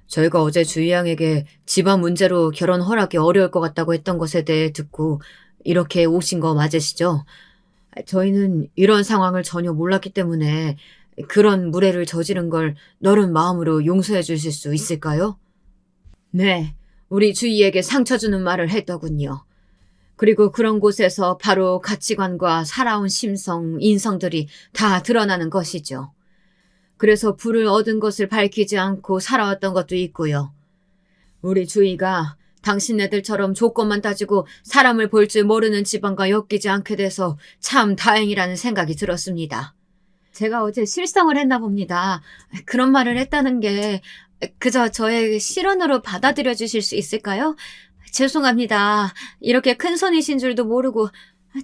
저희가 어제 주희양에게 집안 문제로 결혼 허락이 어려울 것 같다고 했던 것에 대해 듣고 이렇게 오신 거 맞으시죠? 저희는 이런 상황을 전혀 몰랐기 때문에 그런 무례를 저지른 걸 너른 마음으로 용서해 주실 수 있을까요? 네, 우리 주희에게 상처 주는 말을 했더군요. 그리고 그런 곳에서 바로 가치관과 살아온 심성, 인성들이 다 드러나는 것이죠. 그래서 불을 얻은 것을 밝히지 않고 살아왔던 것도 있고요. 우리 주희가 당신네들처럼 조건만 따지고 사람을 볼 줄 모르는 집안과 엮이지 않게 돼서 참 다행이라는 생각이 들었습니다. 제가 어제 실성을 했나 봅니다. 그런 말을 했다는 게 그저 저의 실언으로 받아들여 주실 수 있을까요? 죄송합니다. 이렇게 큰 손이신 줄도 모르고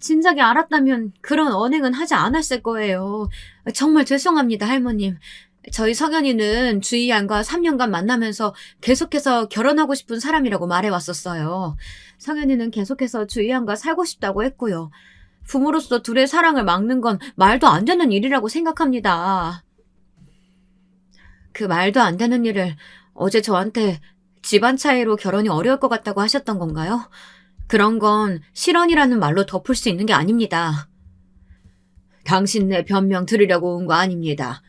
진작에 알았다면 그런 언행은 하지 않았을 거예요. 정말 죄송합니다, 할머님. 저희 성현이는 주희양과 3년간 만나면서 계속해서 결혼하고 싶은 사람이라고 말해왔었어요. 성현이는 계속해서 주희양과 살고 싶다고 했고요. 부모로서 둘의 사랑을 막는 건 말도 안 되는 일이라고 생각합니다. 그 말도 안 되는 일을 어제 저한테 집안 차이로 결혼이 어려울 것 같다고 하셨던 건가요? 그런 건 실언이라는 말로 덮을 수 있는 게 아닙니다. 당신네 변명 들으려고 온 거 아닙니다.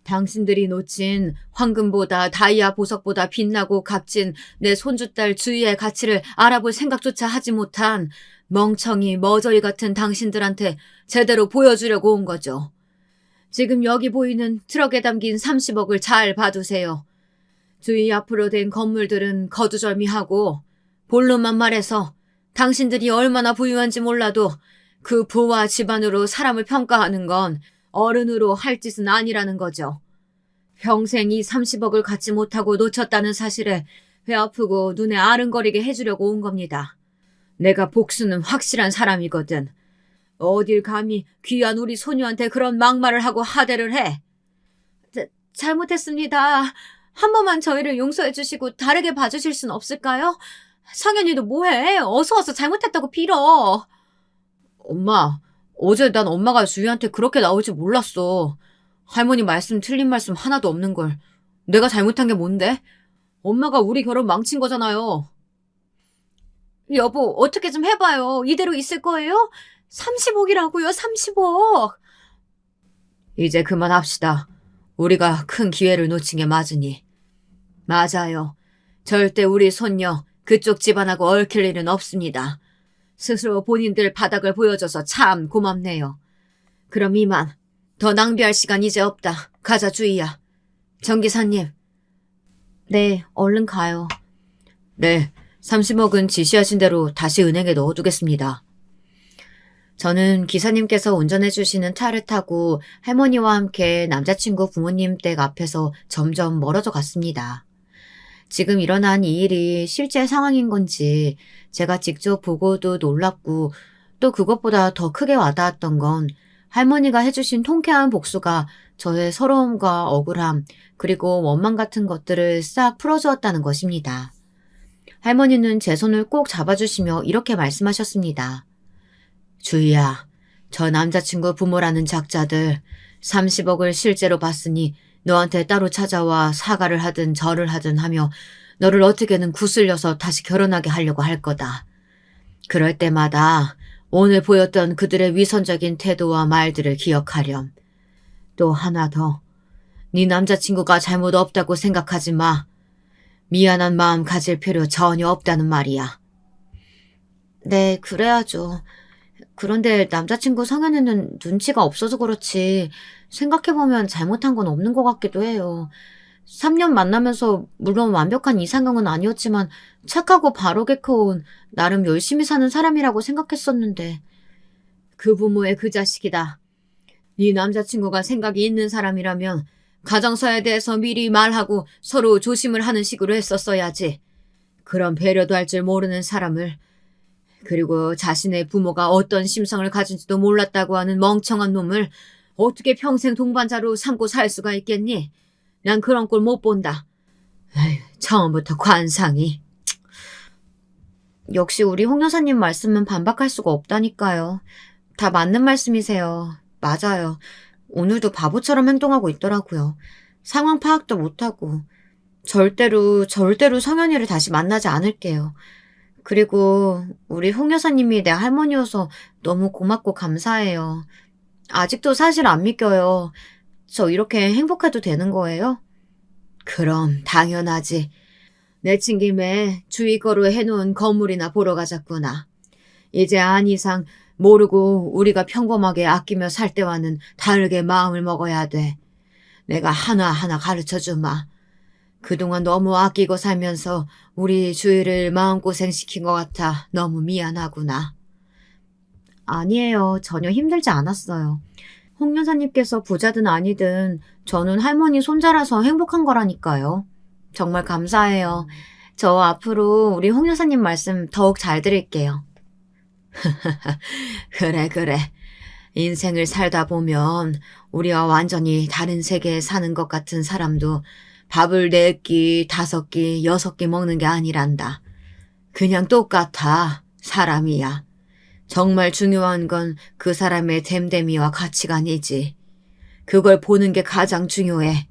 당신들이 놓친 황금보다 다이아 보석보다 빛나고 값진 내 손주딸 주희의 가치를 알아볼 생각조차 하지 못한 멍청이 머저리 같은 당신들한테 제대로 보여주려고 온 거죠. 지금 여기 보이는 트럭에 담긴 30억을 잘 봐두세요. 주희 앞으로 된 건물들은 거두절미하고 본론만 말해서 당신들이 얼마나 부유한지 몰라도 그 부와 집안으로 사람을 평가하는 건 어른으로 할 짓은 아니라는 거죠. 평생 이 30억을 갖지 못하고 놓쳤다는 사실에 배 아프고 눈에 아른거리게 해주려고 온 겁니다. 내가 복수는 확실한 사람이거든. 어딜 감히 귀한 우리 소녀한테 그런 막말을 하고 하대를 해. 잘못했습니다. 한 번만 저희를 용서해 주시고 다르게 봐주실 순 없을까요? 성현이도 뭐해? 어서 와서 잘못했다고 빌어. 엄마, 어제 난 엄마가 주희한테 그렇게 나올 줄 몰랐어. 할머니 말씀 틀린 말씀 하나도 없는 걸. 내가 잘못한 게 뭔데? 엄마가 우리 결혼 망친 거잖아요. 여보, 어떻게 좀 해봐요. 이대로 있을 거예요? 30억이라고요, 30억. 이제 그만합시다. 우리가 큰 기회를 놓친 게 맞으니. 맞아요. 절대 우리 손녀 그쪽 집안하고 얽힐 일은 없습니다. 스스로 본인들 바닥을 보여줘서 참 고맙네요. 그럼 이만. 더 낭비할 시간 이제 없다. 가자, 주희야. 정 기사님. 네, 얼른 가요. 네, 30억은 지시하신 대로 다시 은행에 넣어두겠습니다. 저는 기사님께서 운전해 주시는 차를 타고 할머니와 함께 남자친구 부모님 댁 앞에서 점점 멀어져 갔습니다. 지금 일어난 이 일이 실제 상황인 건지 제가 직접 보고도 놀랍고 또 그것보다 더 크게 와닿았던 건 할머니가 해주신 통쾌한 복수가 저의 서러움과 억울함 그리고 원망 같은 것들을 싹 풀어주었다는 것입니다. 할머니는 제 손을 꼭 잡아주시며 이렇게 말씀하셨습니다. 주희야, 저 남자친구 부모라는 작자들 30억을 실제로 봤으니 너한테 따로 찾아와 사과를 하든 절을 하든 하며 너를 어떻게든 구슬려서 다시 결혼하게 하려고 할 거다. 그럴 때마다 오늘 보였던 그들의 위선적인 태도와 말들을 기억하렴. 또 하나 더. 네 남자친구가 잘못 없다고 생각하지 마. 미안한 마음 가질 필요 전혀 없다는 말이야. 네, 그래야죠. 그런데 남자친구 성현이는 눈치가 없어서 그렇지 생각해보면 잘못한 건 없는 것 같기도 해요. 3년 만나면서 물론 완벽한 이상형은 아니었지만 착하고 바르게 커온 나름 열심히 사는 사람이라고 생각했었는데 그 부모의 그 자식이다. 네 남자친구가 생각이 있는 사람이라면 가정사에 대해서 미리 말하고 서로 조심을 하는 식으로 했었어야지. 그런 배려도 할 줄 모르는 사람을, 그리고 자신의 부모가 어떤 심성을 가진지도 몰랐다고 하는 멍청한 놈을 어떻게 평생 동반자로 삼고 살 수가 있겠니? 난 그런 꼴 못 본다. 에휴, 처음부터 관상이. 역시 우리 홍 여사님 말씀은 반박할 수가 없다니까요. 다 맞는 말씀이세요. 맞아요. 오늘도 바보처럼 행동하고 있더라고요. 상황 파악도 못하고. 절대로 성현이를 다시 만나지 않을게요. 그리고 우리 홍 여사님이 내 할머니여서 너무 고맙고 감사해요. 아직도 사실 안 믿겨요. 저 이렇게 행복해도 되는 거예요? 그럼 당연하지. 내친 김에 주위거로 해놓은 건물이나 보러 가자꾸나. 이제 안 이상 모르고 우리가 평범하게 아끼며 살 때와는 다르게 마음을 먹어야 돼. 내가 하나하나 가르쳐주마. 그동안 너무 아끼고 살면서 우리 주위를 마음고생시킨 것 같아 너무 미안하구나. 아니에요. 전혀 힘들지 않았어요. 홍 여사님께서 부자든 아니든 저는 할머니 손자라서 행복한 거라니까요. 정말 감사해요. 저 앞으로 우리 홍 여사님 말씀 더욱 잘 들을게요. 그래. 인생을 살다 보면 우리와 완전히 다른 세계에 사는 것 같은 사람도 밥을 4끼, 5끼, 6끼 먹는 게 아니란다. 그냥 똑같아. 사람이야. 정말 중요한 건 그 사람의 됨됨이와 가치관이지. 그걸 보는 게 가장 중요해.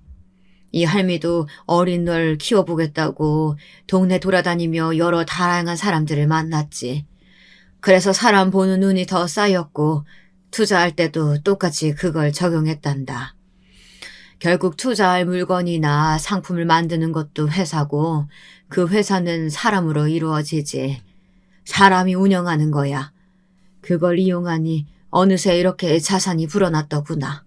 이 할미도 어린 널 키워보겠다고 동네 돌아다니며 여러 다양한 사람들을 만났지. 그래서 사람 보는 눈이 더 쌓였고 투자할 때도 똑같이 그걸 적용했단다. 결국 투자할 물건이나 상품을 만드는 것도 회사고 그 회사는 사람으로 이루어지지. 사람이 운영하는 거야. 그걸 이용하니 어느새 이렇게 자산이 불어났더구나.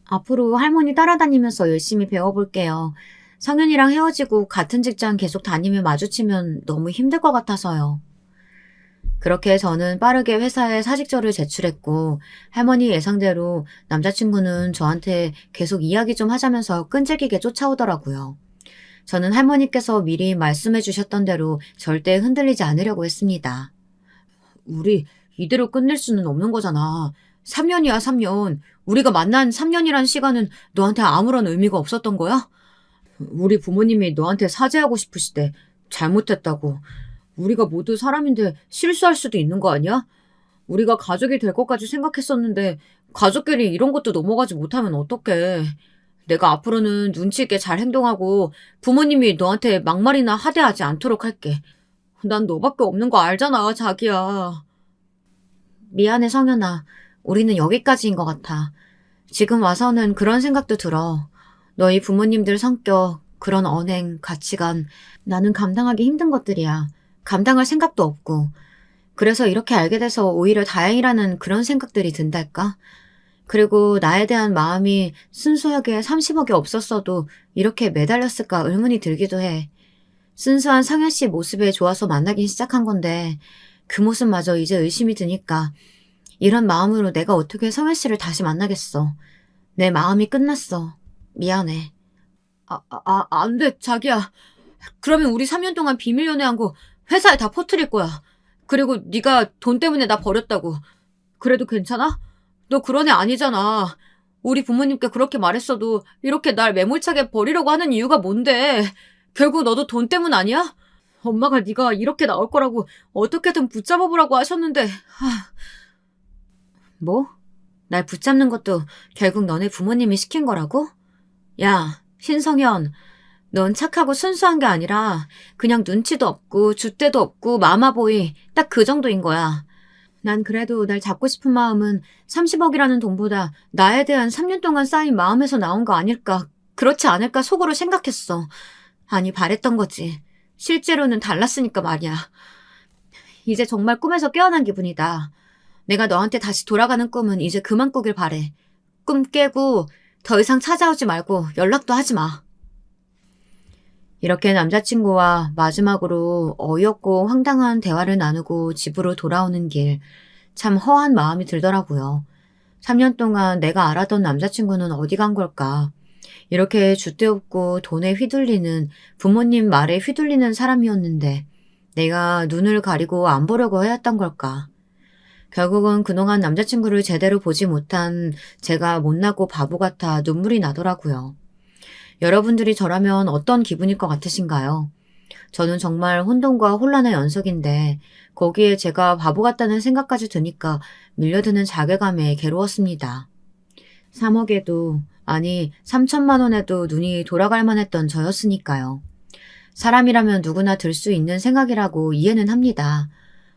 앞으로 할머니 따라다니면서 열심히 배워볼게요. 성현이랑 헤어지고 같은 직장 계속 다니며 마주치면 너무 힘들 것 같아서요. 그렇게 저는 빠르게 회사에 사직서를 제출했고 할머니 예상대로 남자친구는 저한테 계속 이야기 좀 하자면서 끈질기게 쫓아오더라고요. 저는 할머니께서 미리 말씀해 주셨던 대로 절대 흔들리지 않으려고 했습니다. 우리 이대로 끝낼 수는 없는 거잖아. 3년이야, 3년. 우리가 만난 3년이란 시간은 너한테 아무런 의미가 없었던 거야? 우리 부모님이 너한테 사죄하고 싶으시대. 잘못했다고. 우리가 모두 사람인데 실수할 수도 있는 거 아니야? 우리가 가족이 될 것까지 생각했었는데 가족끼리 이런 것도 넘어가지 못하면 어떡해. 내가 앞으로는 눈치 있게 잘 행동하고 부모님이 너한테 막말이나 하대하지 않도록 할게. 난 너밖에 없는 거 알잖아, 자기야. 미안해, 성현아. 우리는 여기까지인 것 같아. 지금 와서는 그런 생각도 들어. 너희 부모님들 성격, 그런 언행, 가치관, 나는 감당하기 힘든 것들이야. 감당할 생각도 없고. 그래서 이렇게 알게 돼서 오히려 다행이라는 그런 생각들이 든달까? 그리고 나에 대한 마음이 순수하게 30억이 없었어도 이렇게 매달렸을까 의문이 들기도 해. 순수한 성현 씨 모습에 좋아서 만나긴 시작한 건데 그 모습마저 이제 의심이 드니까 이런 마음으로 내가 어떻게 성현 씨를 다시 만나겠어. 내 마음이 끝났어. 미안해. 안 돼, 자기야. 그러면 우리 3년 동안 비밀 연애한 거 회사에 다 퍼뜨릴 거야. 그리고 네가 돈 때문에 나 버렸다고. 그래도 괜찮아? 너 그런 애 아니잖아. 우리 부모님께 그렇게 말했어도 이렇게 날 매몰차게 버리려고 하는 이유가 뭔데? 결국 너도 돈 때문 아니야? 엄마가 네가 이렇게 나올 거라고 어떻게든 붙잡아보라고 하셨는데. 뭐? 날 붙잡는 것도 결국 너네 부모님이 시킨 거라고? 야, 신성현. 넌 착하고 순수한 게 아니라 그냥 눈치도 없고 줏대도 없고 마마보이 딱 그 정도인 거야. 난 그래도 날 잡고 싶은 마음은 30억이라는 돈보다 나에 대한 3년 동안 쌓인 마음에서 나온 거 아닐까, 그렇지 않을까 속으로 생각했어. 아니, 바랬던 거지. 실제로는 달랐으니까 말이야. 이제 정말 꿈에서 깨어난 기분이다. 내가 너한테 다시 돌아가는 꿈은 이제 그만 꾸길 바래. 꿈 깨고 더 이상 찾아오지 말고 연락도 하지 마. 이렇게 남자친구와 마지막으로 어이없고 황당한 대화를 나누고 집으로 돌아오는 길, 참 허한 마음이 들더라고요. 3년 동안 내가 알았던 남자친구는 어디 간 걸까? 이렇게 줏대없고 돈에 휘둘리는 부모님 말에 휘둘리는 사람이었는데 내가 눈을 가리고 안 보려고 해왔던 걸까? 결국은 그동안 남자친구를 제대로 보지 못한 제가 못나고 바보 같아 눈물이 나더라고요. 여러분들이 저라면 어떤 기분일 것 같으신가요? 저는 정말 혼돈과 혼란의 연속인데 거기에 제가 바보 같다는 생각까지 드니까 밀려드는 자괴감에 괴로웠습니다. 3억에도 아니 3천만 원에도 눈이 돌아갈 만했던 저였으니까요. 사람이라면 누구나 들 수 있는 생각이라고 이해는 합니다.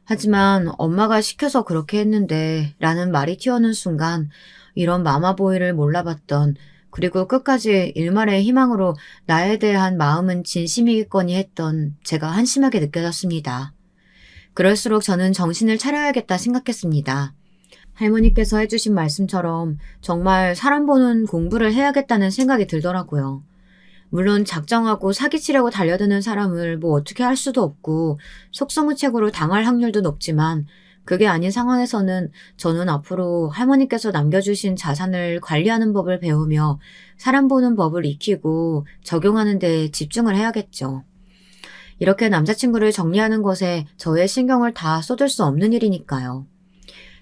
하지만 엄마가 시켜서 그렇게 했는데 라는 말이 튀어오는 순간 이런 마마보이를 몰라봤던 그리고 끝까지 일말의 희망으로 나에 대한 마음은 진심이겠거니 했던 제가 한심하게 느껴졌습니다. 그럴수록 저는 정신을 차려야겠다 생각했습니다. 할머니께서 해주신 말씀처럼 정말 사람 보는 공부를 해야겠다는 생각이 들더라고요. 물론 작정하고 사기치려고 달려드는 사람을 뭐 어떻게 할 수도 없고 속수무책으로 당할 확률도 높지만 그게 아닌 상황에서는 저는 앞으로 할머니께서 남겨주신 자산을 관리하는 법을 배우며 사람 보는 법을 익히고 적용하는 데 집중을 해야겠죠. 이렇게 남자친구를 정리하는 것에 저의 신경을 다 쏟을 수 없는 일이니까요.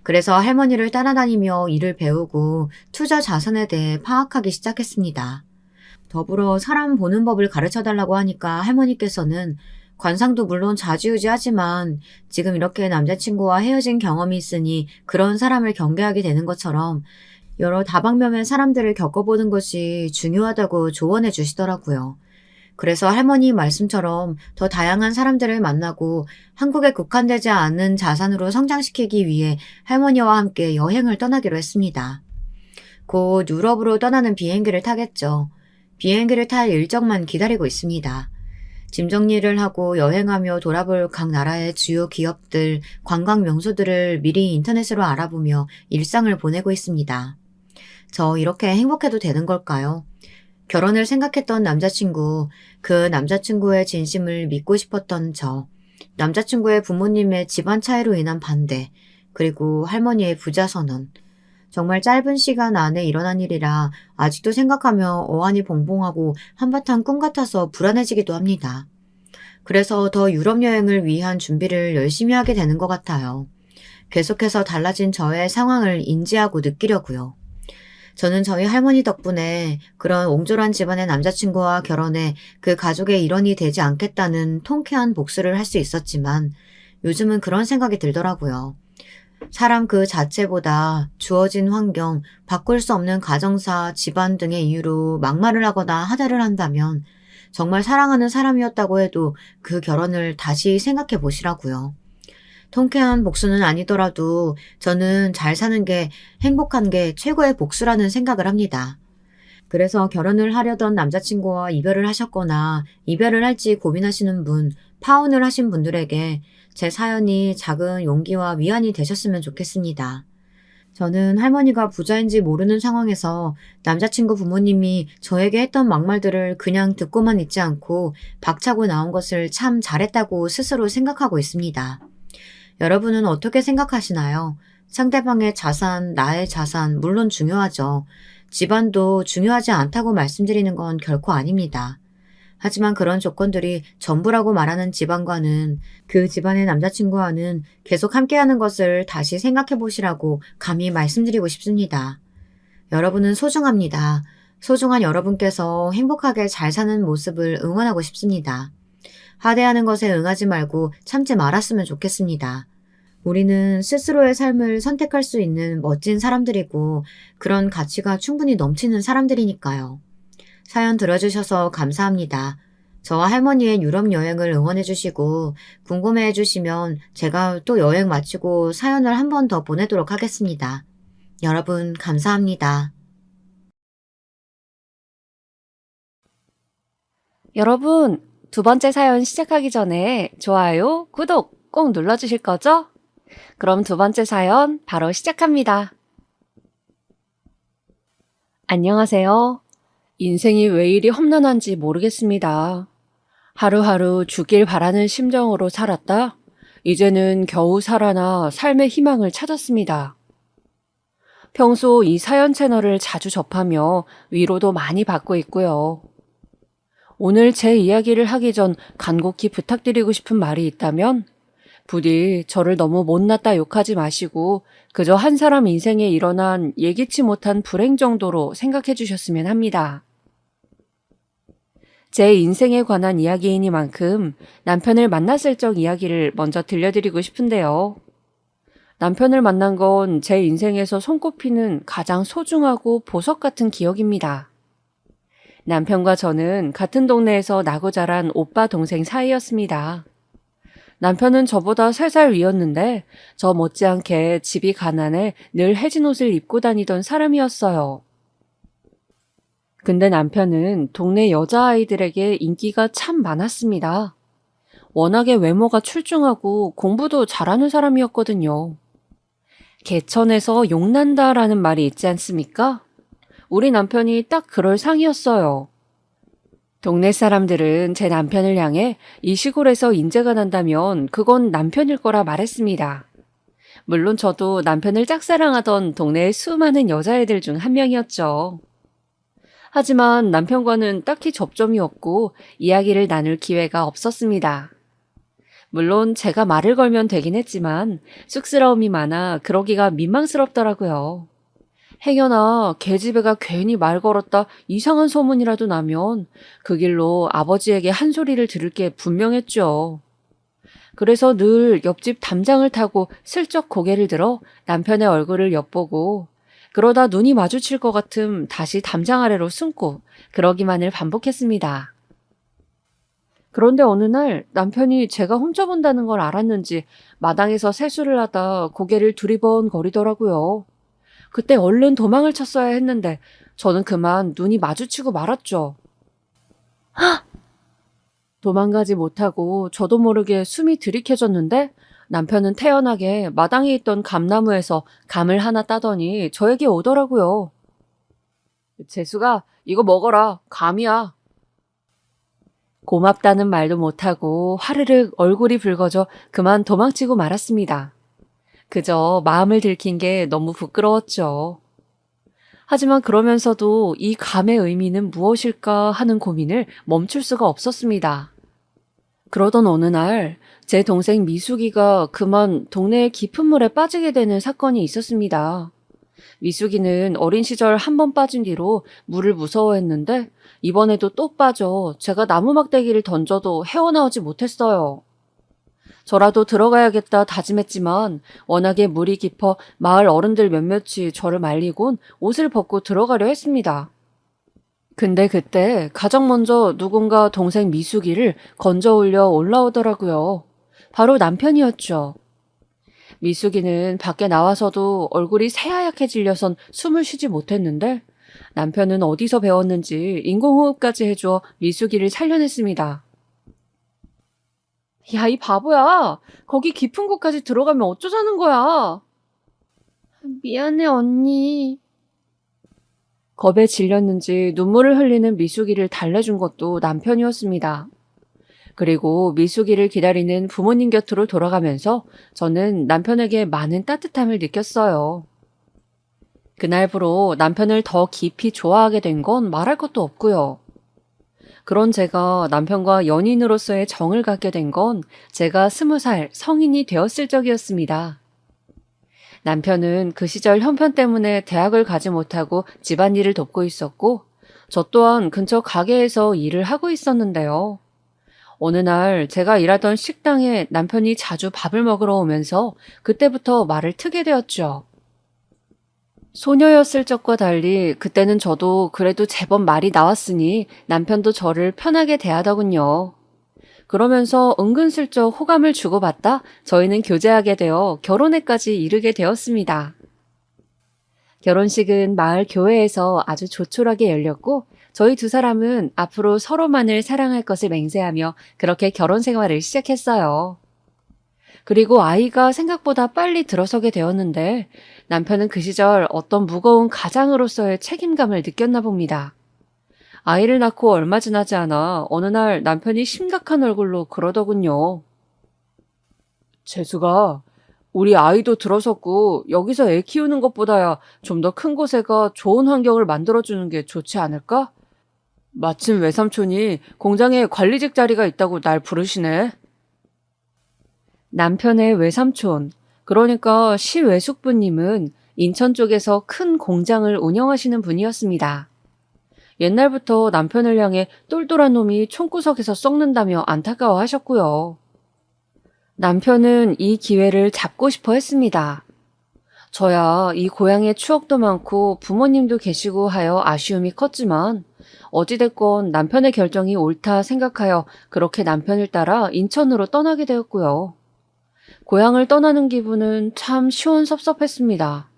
그래서 할머니를 따라다니며 일을 배우고 투자 자산에 대해 파악하기 시작했습니다. 더불어 사람 보는 법을 가르쳐달라고 하니까 할머니께서는 관상도 물론 좌지우지하지만 지금 이렇게 남자친구와 헤어진 경험이 있으니 그런 사람을 경계하게 되는 것처럼 여러 다방면의 사람들을 겪어보는 것이 중요하다고 조언해 주시더라고요. 그래서 할머니 말씀처럼 더 다양한 사람들을 만나고 한국에 국한되지 않은 자산으로 성장시키기 위해 할머니와 함께 여행을 떠나기로 했습니다. 곧 유럽으로 떠나는 비행기를 타겠죠. 비행기를 탈 일정만 기다리고 있습니다. 짐 정리를 하고 여행하며 돌아볼 각 나라의 주요 기업들, 관광 명소들을 미리 인터넷으로 알아보며 일상을 보내고 있습니다. 저 이렇게 행복해도 되는 걸까요? 결혼을 생각했던 남자친구, 그 남자친구의 진심을 믿고 싶었던 저, 남자친구의 부모님의 집안 차이로 인한 반대, 그리고 할머니의 부자 선언. 정말 짧은 시간 안에 일어난 일이라 아직도 생각하며 어안이 봉봉하고 한바탕 꿈 같아서 불안해지기도 합니다. 그래서 더 유럽 여행을 위한 준비를 열심히 하게 되는 것 같아요. 계속해서 달라진 저의 상황을 인지하고 느끼려고요. 저는 저희 할머니 덕분에 그런 옹졸한 집안의 남자친구와 결혼해 그 가족의 일원이 되지 않겠다는 통쾌한 복수를 할 수 있었지만 요즘은 그런 생각이 들더라고요. 사람 그 자체보다 주어진 환경, 바꿀 수 없는 가정사, 집안 등의 이유로 막말을 하거나 하대를 한다면 정말 사랑하는 사람이었다고 해도 그 결혼을 다시 생각해 보시라고요. 통쾌한 복수는 아니더라도 저는 잘 사는 게 행복한 게 최고의 복수라는 생각을 합니다. 그래서 결혼을 하려던 남자친구와 이별을 하셨거나 이별을 할지 고민하시는 분, 파혼을 하신 분들에게 제 사연이 작은 용기와 위안이 되셨으면 좋겠습니다. 저는 할머니가 부자인지 모르는 상황에서 남자친구 부모님이 저에게 했던 막말들을 그냥 듣고만 있지 않고 박차고 나온 것을 참 잘했다고 스스로 생각하고 있습니다. 여러분은 어떻게 생각하시나요? 상대방의 자산, 나의 자산, 물론 중요하죠. 집안도 중요하지 않다고 말씀드리는 건 결코 아닙니다. 하지만 그런 조건들이 전부라고 말하는 집안과는 그 집안의 남자친구와는 계속 함께하는 것을 다시 생각해 보시라고 감히 말씀드리고 싶습니다. 여러분은 소중합니다. 소중한 여러분께서 행복하게 잘 사는 모습을 응원하고 싶습니다. 하대하는 것에 응하지 말고 참지 말았으면 좋겠습니다. 우리는 스스로의 삶을 선택할 수 있는 멋진 사람들이고 그런 가치가 충분히 넘치는 사람들이니까요. 사연 들어주셔서 감사합니다. 저와 할머니의 유럽 여행을 응원해주시고 궁금해해주시면 제가 또 여행 마치고 사연을 한 번 더 보내도록 하겠습니다. 여러분 감사합니다. 여러분, 두 번째 사연 시작하기 전에 좋아요, 구독 꼭 눌러주실 거죠? 그럼 두 번째 사연 바로 시작합니다. 안녕하세요. 인생이 왜 이리 험난한지 모르겠습니다. 하루하루 죽길 바라는 심정으로 살았다. 이제는 겨우 살아나 삶의 희망을 찾았습니다. 평소 이 사연 채널을 자주 접하며 위로도 많이 받고 있고요. 오늘 제 이야기를 하기 전 간곡히 부탁드리고 싶은 말이 있다면 부디 저를 너무 못났다 욕하지 마시고 그저 한 사람 인생에 일어난 예기치 못한 불행 정도로 생각해 주셨으면 합니다. 제 인생에 관한 이야기이니만큼 남편을 만났을 적 이야기를 먼저 들려드리고 싶은데요. 남편을 만난 건 제 인생에서 손꼽히는 가장 소중하고 보석 같은 기억입니다. 남편과 저는 같은 동네에서 나고 자란 오빠 동생 사이였습니다. 남편은 저보다 3살 위였는데 저 못지않게 집이 가난해 늘 해진 옷을 입고 다니던 사람이었어요. 근데 남편은 동네 여자아이들에게 인기가 참 많았습니다. 워낙에 외모가 출중하고 공부도 잘하는 사람이었거든요. 개천에서 용난다라는 말이 있지 않습니까? 우리 남편이 딱 그럴 상이었어요. 동네 사람들은 제 남편을 향해 이 시골에서 인재가 난다면 그건 남편일 거라 말했습니다. 물론 저도 남편을 짝사랑하던 동네의 수많은 여자애들 중 한 명이었죠. 하지만 남편과는 딱히 접점이 없고 이야기를 나눌 기회가 없었습니다. 물론 제가 말을 걸면 되긴 했지만 쑥스러움이 많아 그러기가 민망스럽더라고요. 행여나 계집애가 괜히 말 걸었다 이상한 소문이라도 나면 그 길로 아버지에게 한 소리를 들을 게 분명했죠. 그래서 늘 옆집 담장을 타고 슬쩍 고개를 들어 남편의 얼굴을 엿보고 그러다 눈이 마주칠 것 같음 다시 담장 아래로 숨고 그러기만을 반복했습니다. 그런데 어느 날 남편이 제가 훔쳐본다는 걸 알았는지 마당에서 세수를 하다 고개를 두리번거리더라고요. 그때 얼른 도망을 쳤어야 했는데 저는 그만 눈이 마주치고 말았죠. 도망가지 못하고 저도 모르게 숨이 들이켜졌는데 남편은 태연하게 마당에 있던 감나무에서 감을 하나 따더니 저에게 오더라고요. 재수가 이거 먹어라. 감이야. 고맙다는 말도 못하고 화르륵 얼굴이 붉어져 그만 도망치고 말았습니다. 그저 마음을 들킨 게 너무 부끄러웠죠. 하지만 그러면서도 이 감의 의미는 무엇일까 하는 고민을 멈출 수가 없었습니다. 그러던 어느 날 제 동생 미숙이가 그만 동네의 깊은 물에 빠지게 되는 사건이 있었습니다. 미숙이는 어린 시절 한 번 빠진 뒤로 물을 무서워했는데 이번에도 또 빠져 제가 나무 막대기를 던져도 헤어나오지 못했어요. 저라도 들어가야겠다 다짐했지만 워낙에 물이 깊어 마을 어른들 몇몇이 저를 말리곤 옷을 벗고 들어가려 했습니다. 근데 그때 가장 먼저 누군가 동생 미숙이를 건져 올려 올라오더라고요. 바로 남편이었죠. 미숙이는 밖에 나와서도 얼굴이 새하얗게 질려선 숨을 쉬지 못했는데 남편은 어디서 배웠는지 인공호흡까지 해줘 미숙이를 살려냈습니다. 야, 이 바보야. 거기 깊은 곳까지 들어가면 어쩌자는 거야. 미안해, 언니. 겁에 질렸는지 눈물을 흘리는 미숙이를 달래준 것도 남편이었습니다. 그리고 미숙이를 기다리는 부모님 곁으로 돌아가면서 저는 남편에게 많은 따뜻함을 느꼈어요. 그날부로 남편을 더 깊이 좋아하게 된 건 말할 것도 없고요. 그런 제가 남편과 연인으로서의 정을 갖게 된 건 제가 20살 성인이 되었을 적이었습니다. 남편은 그 시절 형편 때문에 대학을 가지 못하고 집안일을 돕고 있었고 저 또한 근처 가게에서 일을 하고 있었는데요. 어느 날 제가 일하던 식당에 남편이 자주 밥을 먹으러 오면서 그때부터 말을 트게 되었죠. 소녀였을 적과 달리 그때는 저도 그래도 제법 말이 나왔으니 남편도 저를 편하게 대하더군요. 그러면서 은근슬쩍 호감을 주고받다 저희는 교제하게 되어 결혼에까지 이르게 되었습니다. 결혼식은 마을 교회에서 아주 조촐하게 열렸고 저희 두 사람은 앞으로 서로만을 사랑할 것을 맹세하며 그렇게 결혼 생활을 시작했어요. 그리고 아이가 생각보다 빨리 들어서게 되었는데 남편은 그 시절 어떤 무거운 가장으로서의 책임감을 느꼈나 봅니다. 아이를 낳고 얼마 지나지 않아 어느 날 남편이 심각한 얼굴로 그러더군요. 재수가 우리 아이도 들어섰고 여기서 애 키우는 것보다야 좀 더 큰 곳에 가 좋은 환경을 만들어주는 게 좋지 않을까? 마침 외삼촌이 공장에 관리직 자리가 있다고 날 부르시네. 남편의 외삼촌, 그러니까 시외숙부님은 인천 쪽에서 큰 공장을 운영하시는 분이었습니다. 옛날부터 남편을 향해 똘똘한 놈이 총구석에서 썩는다며 안타까워하셨고요. 남편은 이 기회를 잡고 싶어 했습니다. 저야 이 고향에 추억도 많고 부모님도 계시고 하여 아쉬움이 컸지만 어찌됐건 남편의 결정이 옳다 생각하여 그렇게 남편을 따라 인천으로 떠나게 되었고요. 고향을 떠나는 기분은 참 시원섭섭했습니다.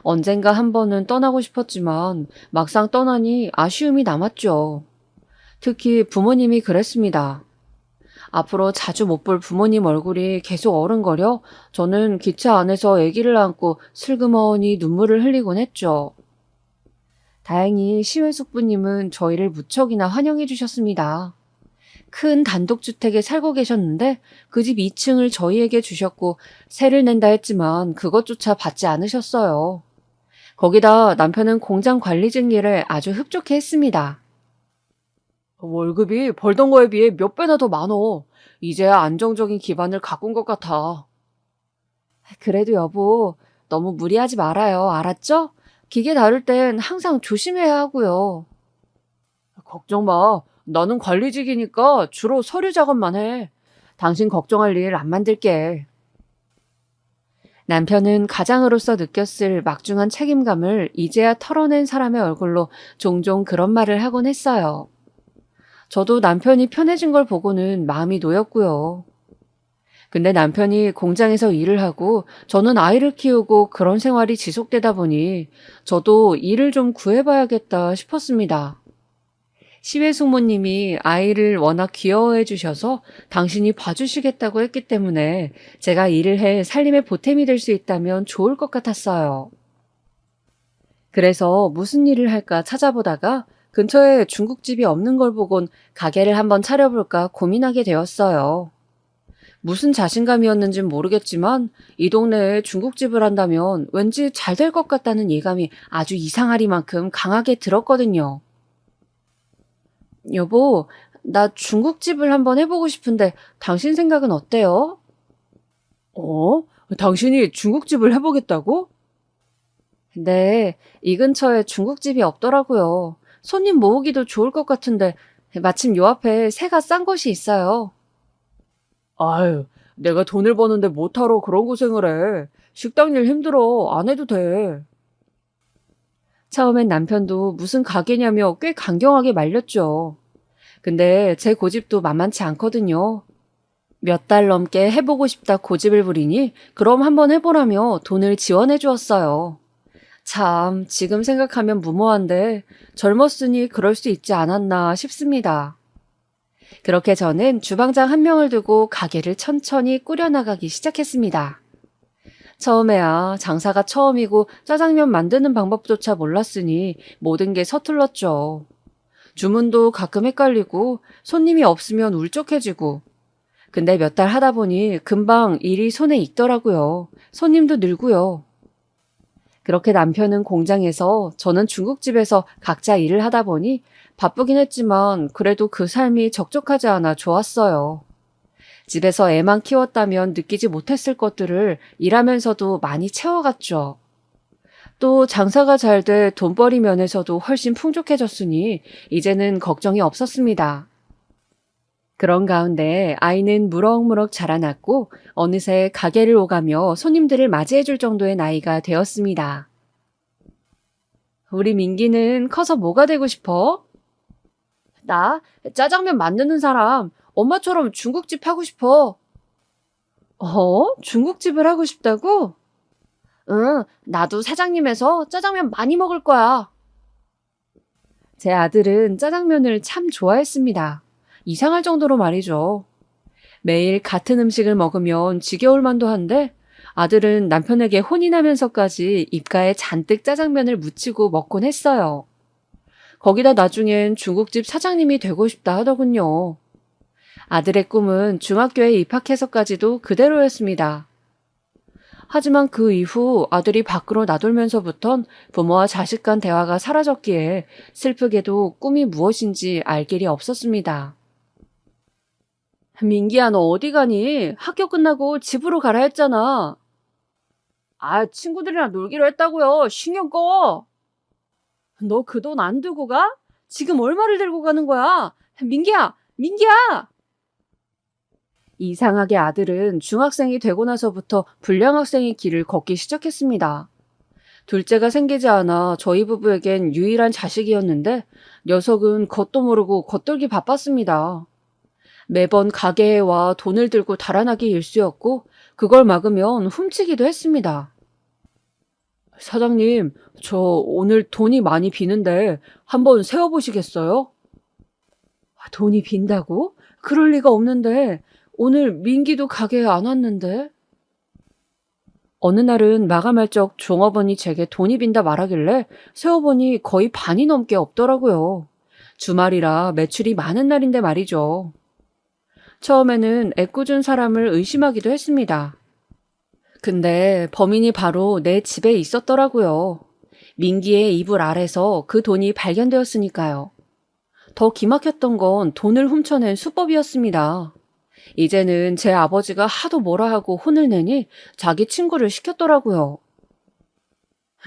언젠가 한 번은 떠나고 싶었지만 막상 떠나니 아쉬움이 남았죠. 특히 부모님이 그랬습니다. 앞으로 자주 못 볼 부모님 얼굴이 계속 어른거려 저는 기차 안에서 아기를 안고 슬그머니 눈물을 흘리곤 했죠. 다행히 시외숙부님은 저희를 무척이나 환영해 주셨습니다. 큰 단독주택에 살고 계셨는데 그 집 2층을 저희에게 주셨고 세를 낸다 했지만 그것조차 받지 않으셨어요. 거기다 남편은 공장 관리직 일에 아주 흡족해 했습니다. 월급이 벌던 거에 비해 몇 배나 더 많어. 이제야 안정적인 기반을 가꾼 것 같아. 그래도 여보, 너무 무리하지 말아요. 알았죠? 기계 다룰 땐 항상 조심해야 하고요. 걱정 마. 나는 관리직이니까 주로 서류 작업만 해. 당신 걱정할 일 안 만들게. 남편은 가장으로서 느꼈을 막중한 책임감을 이제야 털어낸 사람의 얼굴로 종종 그런 말을 하곤 했어요. 저도 남편이 편해진 걸 보고는 마음이 놓였고요. 근데 남편이 공장에서 일을 하고 저는 아이를 키우고 그런 생활이 지속되다 보니 저도 일을 좀 구해봐야겠다 싶었습니다. 시외숙모님이 아이를 워낙 귀여워해 주셔서 당신이 봐주시겠다고 했기 때문에 제가 일을 해 살림에 보탬이 될 수 있다면 좋을 것 같았어요. 그래서 무슨 일을 할까 찾아보다가 근처에 중국집이 없는 걸 보곤 가게를 한번 차려볼까 고민하게 되었어요. 무슨 자신감이었는진 모르겠지만 이 동네에 중국집을 한다면 왠지 잘 될 것 같다는 예감이 아주 이상하리만큼 강하게 들었거든요. 여보, 나 중국집을 한번 해보고 싶은데 당신 생각은 어때요? 어? 당신이 중국집을 해보겠다고? 네, 이 근처에 중국집이 없더라고요. 손님 모으기도 좋을 것 같은데 마침 요 앞에 새가 싼 곳이 있어요. 아유, 내가 돈을 버는데 못하러 그런 고생을 해. 식당 일 힘들어. 안 해도 돼. 처음엔 남편도 무슨 가게냐며 꽤 강경하게 말렸죠. 근데 제 고집도 만만치 않거든요. 몇 달 넘게 해보고 싶다 고집을 부리니 그럼 한번 해보라며 돈을 지원해 주었어요. 참, 지금 생각하면 무모한데 젊었으니 그럴 수 있지 않았나 싶습니다. 그렇게 저는 주방장 한 명을 두고 가게를 천천히 꾸려나가기 시작했습니다. 처음에야 장사가 처음이고 짜장면 만드는 방법조차 몰랐으니 모든 게 서툴렀죠. 주문도 가끔 헷갈리고 손님이 없으면 울적해지고. 근데 몇 달 하다 보니 금방 일이 손에 익더라고요. 손님도 늘고요. 그렇게 남편은 공장에서 저는 중국집에서 각자 일을 하다 보니 바쁘긴 했지만 그래도 그 삶이 적적하지 않아 좋았어요. 집에서 애만 키웠다면 느끼지 못했을 것들을 일하면서도 많이 채워갔죠. 또 장사가 잘 돼 돈벌이 면에서도 훨씬 풍족해졌으니 이제는 걱정이 없었습니다. 그런 가운데 아이는 무럭무럭 자라났고 어느새 가게를 오가며 손님들을 맞이해줄 정도의 나이가 되었습니다. 우리 민기는 커서 뭐가 되고 싶어? 나 짜장면 만드는 사람, 엄마처럼 중국집 하고 싶어. 중국집을 하고 싶다고? 응, 나도 사장님에서 짜장면 많이 먹을 거야. 제 아들은 짜장면을 참 좋아했습니다. 이상할 정도로 말이죠. 매일 같은 음식을 먹으면 지겨울 만도 한데 아들은 남편에게 혼이 나면서까지 입가에 잔뜩 짜장면을 묻히고 먹곤 했어요. 거기다 나중엔 중국집 사장님이 되고 싶다 하더군요. 아들의 꿈은 중학교에 입학해서까지도 그대로였습니다. 하지만 그 이후 아들이 밖으로 나돌면서부턴 부모와 자식 간 대화가 사라졌기에 슬프게도 꿈이 무엇인지 알 길이 없었습니다. 민기야, 너 어디 가니? 학교 끝나고 집으로 가라 했잖아. 아, 친구들이랑 놀기로 했다고요. 신경 꺼. 너 그 돈 안 두고 가? 지금 얼마를 들고 가는 거야? 민기야, 민기야! 이상하게 아들은 중학생이 되고 나서부터 불량 학생의 길을 걷기 시작했습니다. 둘째가 생기지 않아 저희 부부에겐 유일한 자식이었는데 녀석은 겉도 모르고 겉돌기 바빴습니다. 매번 가게에 와 돈을 들고 달아나기 일쑤였고 그걸 막으면 훔치기도 했습니다. 사장님, 저 오늘 돈이 많이 비는데 한번 세어보시겠어요? 돈이 빈다고? 그럴 리가 없는데 오늘 민기도 가게에 안 왔는데? 어느 날은 마감할 적 종업원이 제게 돈이 빈다 말하길래 세어보니 거의 반이 넘게 없더라고요. 주말이라 매출이 많은 날인데 말이죠. 처음에는 애꿎은 사람을 의심하기도 했습니다. 근데 범인이 바로 내 집에 있었더라고요. 민기의 이불 아래서 그 돈이 발견되었으니까요. 더 기막혔던 건 돈을 훔쳐낸 수법이었습니다. 이제는 제 아버지가 하도 뭐라 하고 혼을 내니 자기 친구를 시켰더라고요.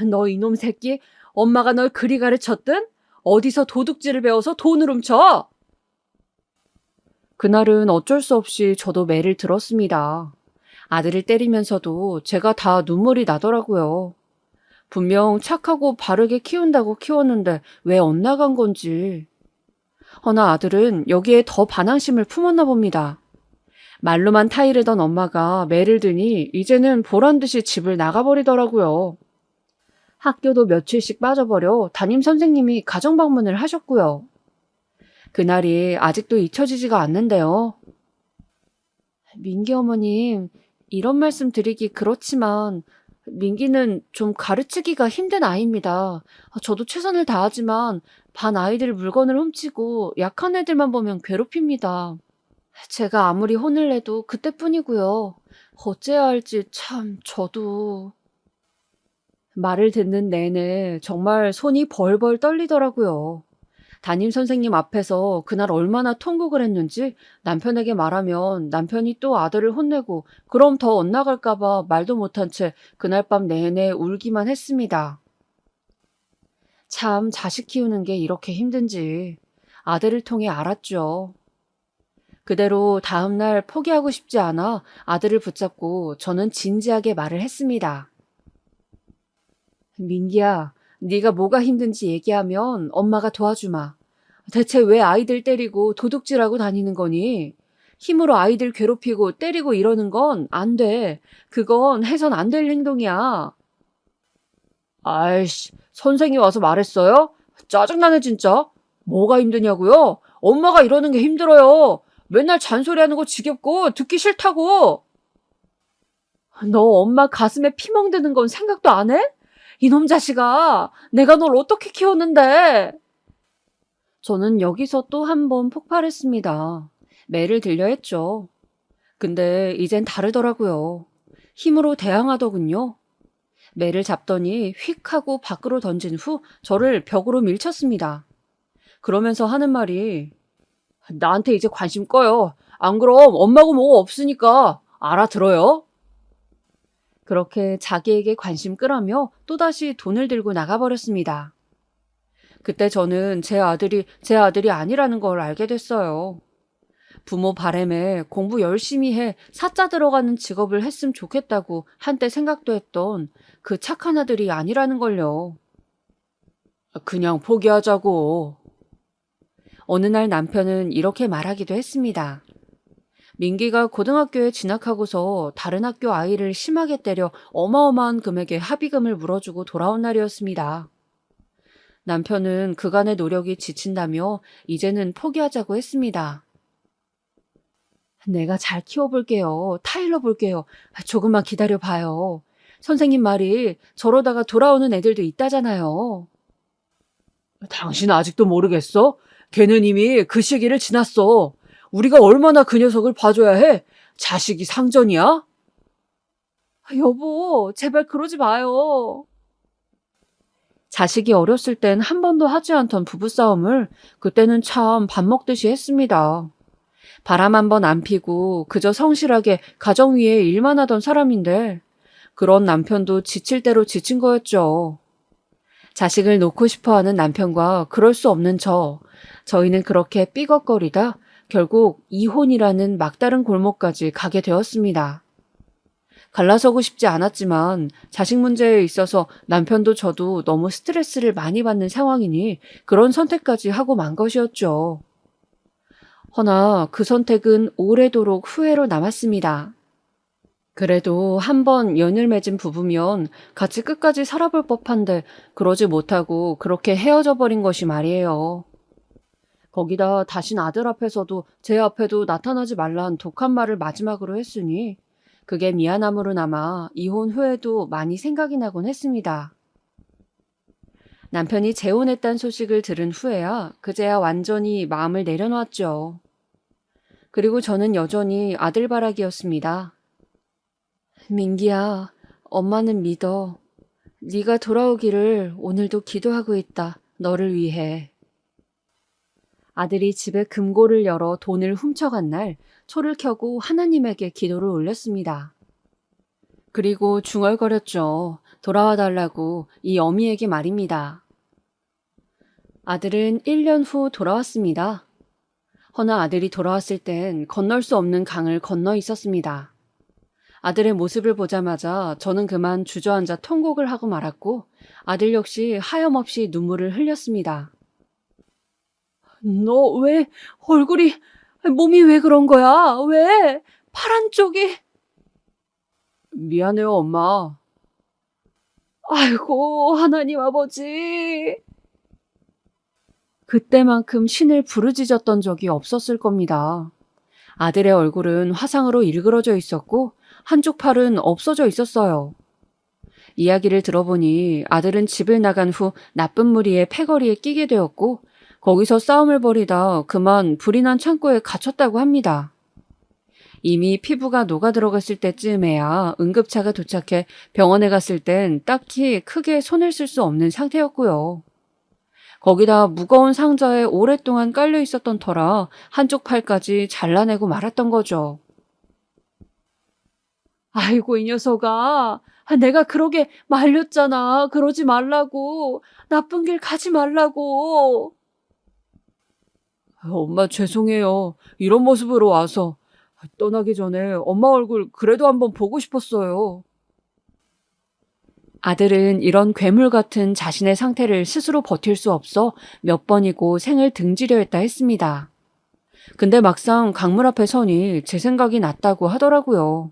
너 이놈 새끼, 엄마가 널 그리 가르쳤든? 어디서 도둑질을 배워서 돈을 훔쳐? 그날은 어쩔 수 없이 저도 매를 들었습니다. 아들을 때리면서도 제가 다 눈물이 나더라고요. 분명 착하고 바르게 키운다고 키웠는데 왜 엇나간 건지. 허나 아들은 여기에 더 반항심을 품었나 봅니다. 말로만 타이르던 엄마가 매를 드니 이제는 보란듯이 집을 나가버리더라고요. 학교도 며칠씩 빠져버려 담임 선생님이 가정방문을 하셨고요. 그날이 아직도 잊혀지지가 않는데요. 민기 어머님, 이런 말씀 드리기 그렇지만 민기는 좀 가르치기가 힘든 아이입니다. 저도 최선을 다하지만 반 아이들 물건을 훔치고 약한 애들만 보면 괴롭힙니다. 제가 아무리 혼을 내도 그때뿐이고요. 어째야 할지 참 저도. 말을 듣는 내내 정말 손이 벌벌 떨리더라고요. 담임 선생님 앞에서 그날 얼마나 통곡을 했는지 남편에게 말하면 남편이 또 아들을 혼내고 그럼 더 엇나갈까봐 말도 못한 채 그날 밤 내내 울기만 했습니다. 참 자식 키우는 게 이렇게 힘든지 아들을 통해 알았죠. 그대로 다음날 포기하고 싶지 않아 아들을 붙잡고 저는 진지하게 말을 했습니다. 민기야, 네가 뭐가 힘든지 얘기하면 엄마가 도와주마. 대체 왜 아이들 때리고 도둑질하고 다니는 거니? 힘으로 아이들 괴롭히고 때리고 이러는 건 안 돼. 그건 해선 안 될 행동이야. 아이씨, 선생이 와서 말했어요? 짜증나네 진짜. 뭐가 힘드냐고요? 엄마가 이러는 게 힘들어요. 맨날 잔소리하는 거 지겹고 듣기 싫다고. 너 엄마 가슴에 피멍 드는 건 생각도 안 해? 이놈 자식아, 내가 널 어떻게 키웠는데? 저는 여기서 또 한 번 폭발했습니다. 매를 들려 했죠. 근데 이젠 다르더라고요. 힘으로 대항하더군요. 매를 잡더니 휙 하고 밖으로 던진 후 저를 벽으로 밀쳤습니다. 그러면서 하는 말이 나한테 이제 관심 꺼요. 안 그럼 엄마고 뭐고 없으니까 알아들어요? 그렇게 자기에게 관심 끄라며 또다시 돈을 들고 나가버렸습니다. 그때 저는 제 아들이 아니라는 걸 알게 됐어요. 부모 바램에 공부 열심히 해 사자 들어가는 직업을 했으면 좋겠다고 한때 생각도 했던 그 착한 아들이 아니라는 걸요. 그냥 포기하자고. 어느 날 남편은 이렇게 말하기도 했습니다. 민기가 고등학교에 진학하고서 다른 학교 아이를 심하게 때려 어마어마한 금액의 합의금을 물어주고 돌아온 날이었습니다. 남편은 그간의 노력이 지친다며 이제는 포기하자고 했습니다. 내가 잘 키워볼게요. 타일러 볼게요. 조금만 기다려봐요. 선생님 말이 저러다가 돌아오는 애들도 있다잖아요. 당신 아직도 모르겠어? 걔는 이미 그 시기를 지났어. 우리가 얼마나 그 녀석을 봐줘야 해? 자식이 상전이야? 여보, 제발 그러지 마요. 자식이 어렸을 땐 한 번도 하지 않던 부부싸움을 그때는 참 밥 먹듯이 했습니다. 바람 한 번 안 피고 그저 성실하게 가정 위에 일만 하던 사람인데 그런 남편도 지칠 대로 지친 거였죠. 자식을 놓고 싶어 하는 남편과 그럴 수 없는 저희는 그렇게 삐걱거리다 결국 이혼이라는 막다른 골목까지 가게 되었습니다. 갈라서고 싶지 않았지만 자식 문제에 있어서 남편도 저도 너무 스트레스를 많이 받는 상황이니 그런 선택까지 하고 만 것이었죠. 허나 그 선택은 오래도록 후회로 남았습니다. 그래도 한번 연을 맺은 부부면 같이 끝까지 살아볼 법한데 그러지 못하고 그렇게 헤어져 버린 것이 말이에요. 거기다 다신 아들 앞에서도 제 앞에도 나타나지 말란 독한 말을 마지막으로 했으니 그게 미안함으로 남아 이혼 후에도 많이 생각이 나곤 했습니다. 남편이 재혼했다는 소식을 들은 후에야 그제야 완전히 마음을 내려놨죠. 그리고 저는 여전히 아들바라기였습니다. 민기야, 엄마는 믿어. 네가 돌아오기를 오늘도 기도하고 있다. 너를 위해. 아들이 집에 금고를 열어 돈을 훔쳐간 날 초를 켜고 하나님에게 기도를 올렸습니다. 그리고 중얼거렸죠. 돌아와 달라고 이 어미에게 말입니다. 아들은 1년 후 돌아왔습니다. 허나 아들이 돌아왔을 땐 건널 수 없는 강을 건너 있었습니다. 아들의 모습을 보자마자 저는 그만 주저앉아 통곡을 하고 말았고 아들 역시 하염없이 눈물을 흘렸습니다. 너 왜 얼굴이 몸이 왜 그런 거야? 왜? 파란 쪽이? 미안해요, 엄마. 아이고, 하나님 아버지. 그때만큼 신을 부르짖었던 적이 없었을 겁니다. 아들의 얼굴은 화상으로 일그러져 있었고 한쪽 팔은 없어져 있었어요. 이야기를 들어보니 아들은 집을 나간 후 나쁜 무리의 패거리에 끼게 되었고 거기서 싸움을 벌이다 그만 불이 난 창고에 갇혔다고 합니다. 이미 피부가 녹아 들어갔을 때쯤에야 응급차가 도착해 병원에 갔을 땐 딱히 크게 손을 쓸 수 없는 상태였고요. 거기다 무거운 상자에 오랫동안 깔려 있었던 터라 한쪽 팔까지 잘라내고 말았던 거죠. 아이고 이 녀석아, 내가 그러게 말렸잖아. 그러지 말라고. 나쁜 길 가지 말라고. 엄마 죄송해요. 이런 모습으로 와서. 떠나기 전에 엄마 얼굴 그래도 한번 보고 싶었어요. 아들은 이런 괴물 같은 자신의 상태를 스스로 버틸 수 없어 몇 번이고 생을 등지려 했다 했습니다. 근데 막상 강물 앞에 서니 제 생각이 났다고 하더라고요.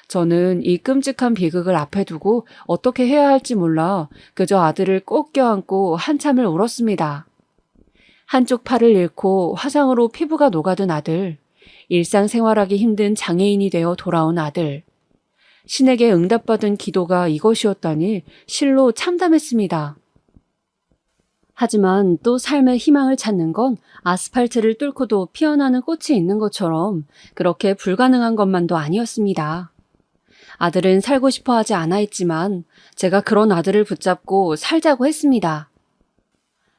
저는 이 끔찍한 비극을 앞에 두고 어떻게 해야 할지 몰라 그저 아들을 꼭 껴안고 한참을 울었습니다. 한쪽 팔을 잃고 화상으로 피부가 녹아든 아들, 일상생활하기 힘든 장애인이 되어 돌아온 아들, 신에게 응답받은 기도가 이것이었다니 실로 참담했습니다. 하지만 또 삶의 희망을 찾는 건 아스팔트를 뚫고도 피어나는 꽃이 있는 것처럼 그렇게 불가능한 것만도 아니었습니다. 아들은 살고 싶어 하지 않아 했지만 제가 그런 아들을 붙잡고 살자고 했습니다.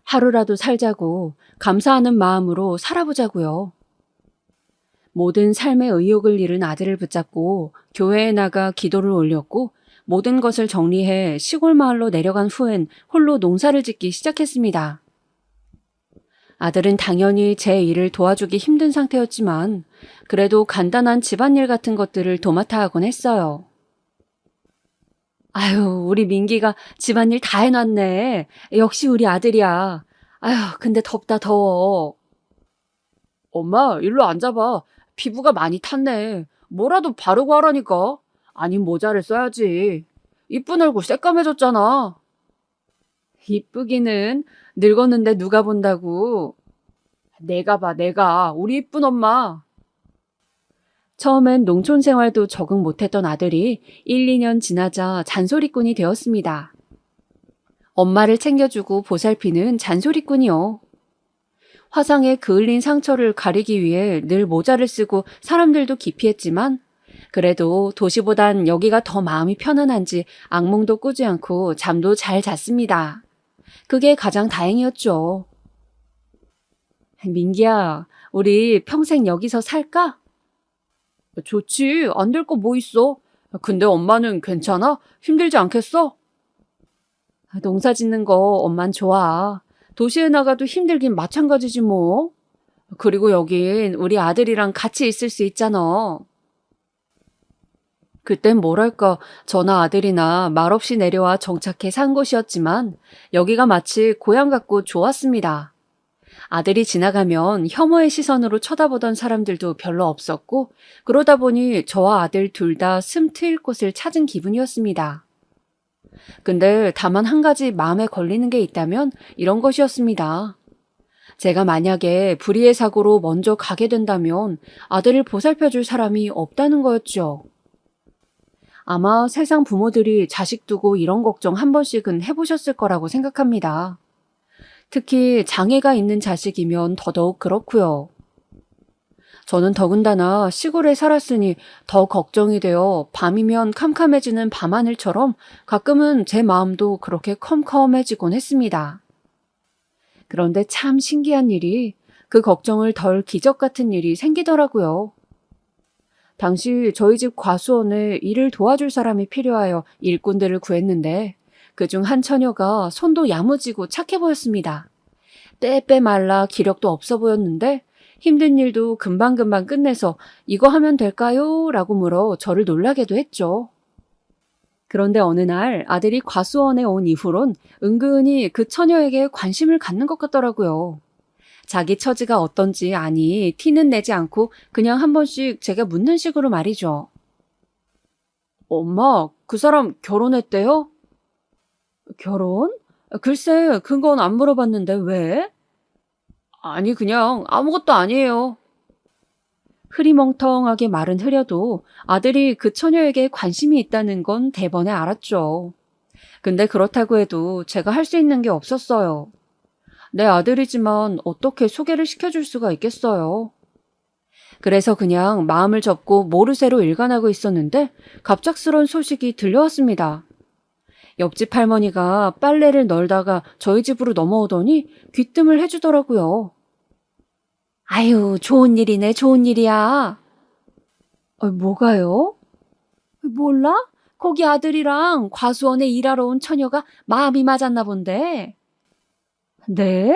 하루라도 살자고 감사하는 마음으로 살아보자고요. 모든 삶의 의욕을 잃은 아들을 붙잡고 교회에 나가 기도를 올렸고 모든 것을 정리해 시골 마을로 내려간 후엔 홀로 농사를 짓기 시작했습니다. 아들은 당연히 제 일을 도와주기 힘든 상태였지만 그래도 간단한 집안일 같은 것들을 도맡아 하곤 했어요. 아유, 우리 민기가 집안일 다 해놨네. 역시 우리 아들이야. 아유, 근데 덥다 더워. 엄마, 일로 앉아봐. 피부가 많이 탔네. 뭐라도 바르고 하라니까. 아님 모자를 써야지. 이쁜 얼굴 새까매졌잖아. 이쁘기는 늙었는데 누가 본다고. 내가 봐, 내가. 우리 이쁜 엄마. 처음엔 농촌 생활도 적응 못했던 아들이 1, 2년 지나자 잔소리꾼이 되었습니다. 엄마를 챙겨주고 보살피는 잔소리꾼이요. 화상에 그을린 상처를 가리기 위해 늘 모자를 쓰고 사람들도 기피했지만 그래도 도시보단 여기가 더 마음이 편안한지 악몽도 꾸지 않고 잠도 잘 잤습니다. 그게 가장 다행이었죠. 민기야, 우리 평생 여기서 살까? 좋지. 안 될 거 뭐 있어? 근데 엄마는 괜찮아? 힘들지 않겠어? 농사 짓는 거 엄만 좋아. 도시에 나가도 힘들긴 마찬가지지 뭐. 그리고 여긴 우리 아들이랑 같이 있을 수 있잖아. 그땐 뭐랄까, 저나 아들이나 말없이 내려와 정착해 산 곳이었지만 여기가 마치 고향 같고 좋았습니다. 아들이 지나가면 혐오의 시선으로 쳐다보던 사람들도 별로 없었고, 그러다 보니 저와 아들 둘 다 숨 트일 곳을 찾은 기분이었습니다. 근데 다만 한 가지 마음에 걸리는 게 있다면 이런 것이었습니다. 제가 만약에 불의의 사고로 먼저 가게 된다면 아들을 보살펴줄 사람이 없다는 거였죠. 아마 세상 부모들이 자식 두고 이런 걱정 한 번씩은 해보셨을 거라고 생각합니다. 특히 장애가 있는 자식이면 더더욱 그렇고요. 저는 더군다나 시골에 살았으니 더 걱정이 되어 밤이면 캄캄해지는 밤하늘처럼 가끔은 제 마음도 그렇게 컴컴해지곤 했습니다. 그런데 참 신기한 일이 그 걱정을 덜 기적 같은 일이 생기더라고요. 당시 저희 집 과수원에 일을 도와줄 사람이 필요하여 일꾼들을 구했는데 그중 한 처녀가 손도 야무지고 착해 보였습니다. 빼빼 말라 기력도 없어 보였는데 힘든 일도 금방금방 끝내서 이거 하면 될까요? 라고 물어 저를 놀라게도 했죠. 그런데 어느 날 아들이 과수원에 온 이후론 은근히 그 처녀에게 관심을 갖는 것 같더라고요. 자기 처지가 어떤지 아니 티는 내지 않고 그냥 한 번씩 제가 묻는 식으로 말이죠. 엄마, 그 사람 결혼했대요? 결혼? 글쎄, 그건 안 물어봤는데 왜? 아니, 그냥 아무것도 아니에요. 흐리멍텅하게 말은 흐려도 아들이 그 처녀에게 관심이 있다는 건 대번에 알았죠. 근데 그렇다고 해도 제가 할 수 있는 게 없었어요. 내 아들이지만 어떻게 소개를 시켜줄 수가 있겠어요. 그래서 그냥 마음을 접고 모르쇠로 일관하고 있었는데 갑작스런 소식이 들려왔습니다. 옆집 할머니가 빨래를 널다가 저희 집으로 넘어오더니 귀뜸을 해주더라고요. 아유, 좋은 일이네, 좋은 일이야. 뭐가요? 몰라? 거기 아들이랑 과수원에 일하러 온 처녀가 마음이 맞았나 본데. 네?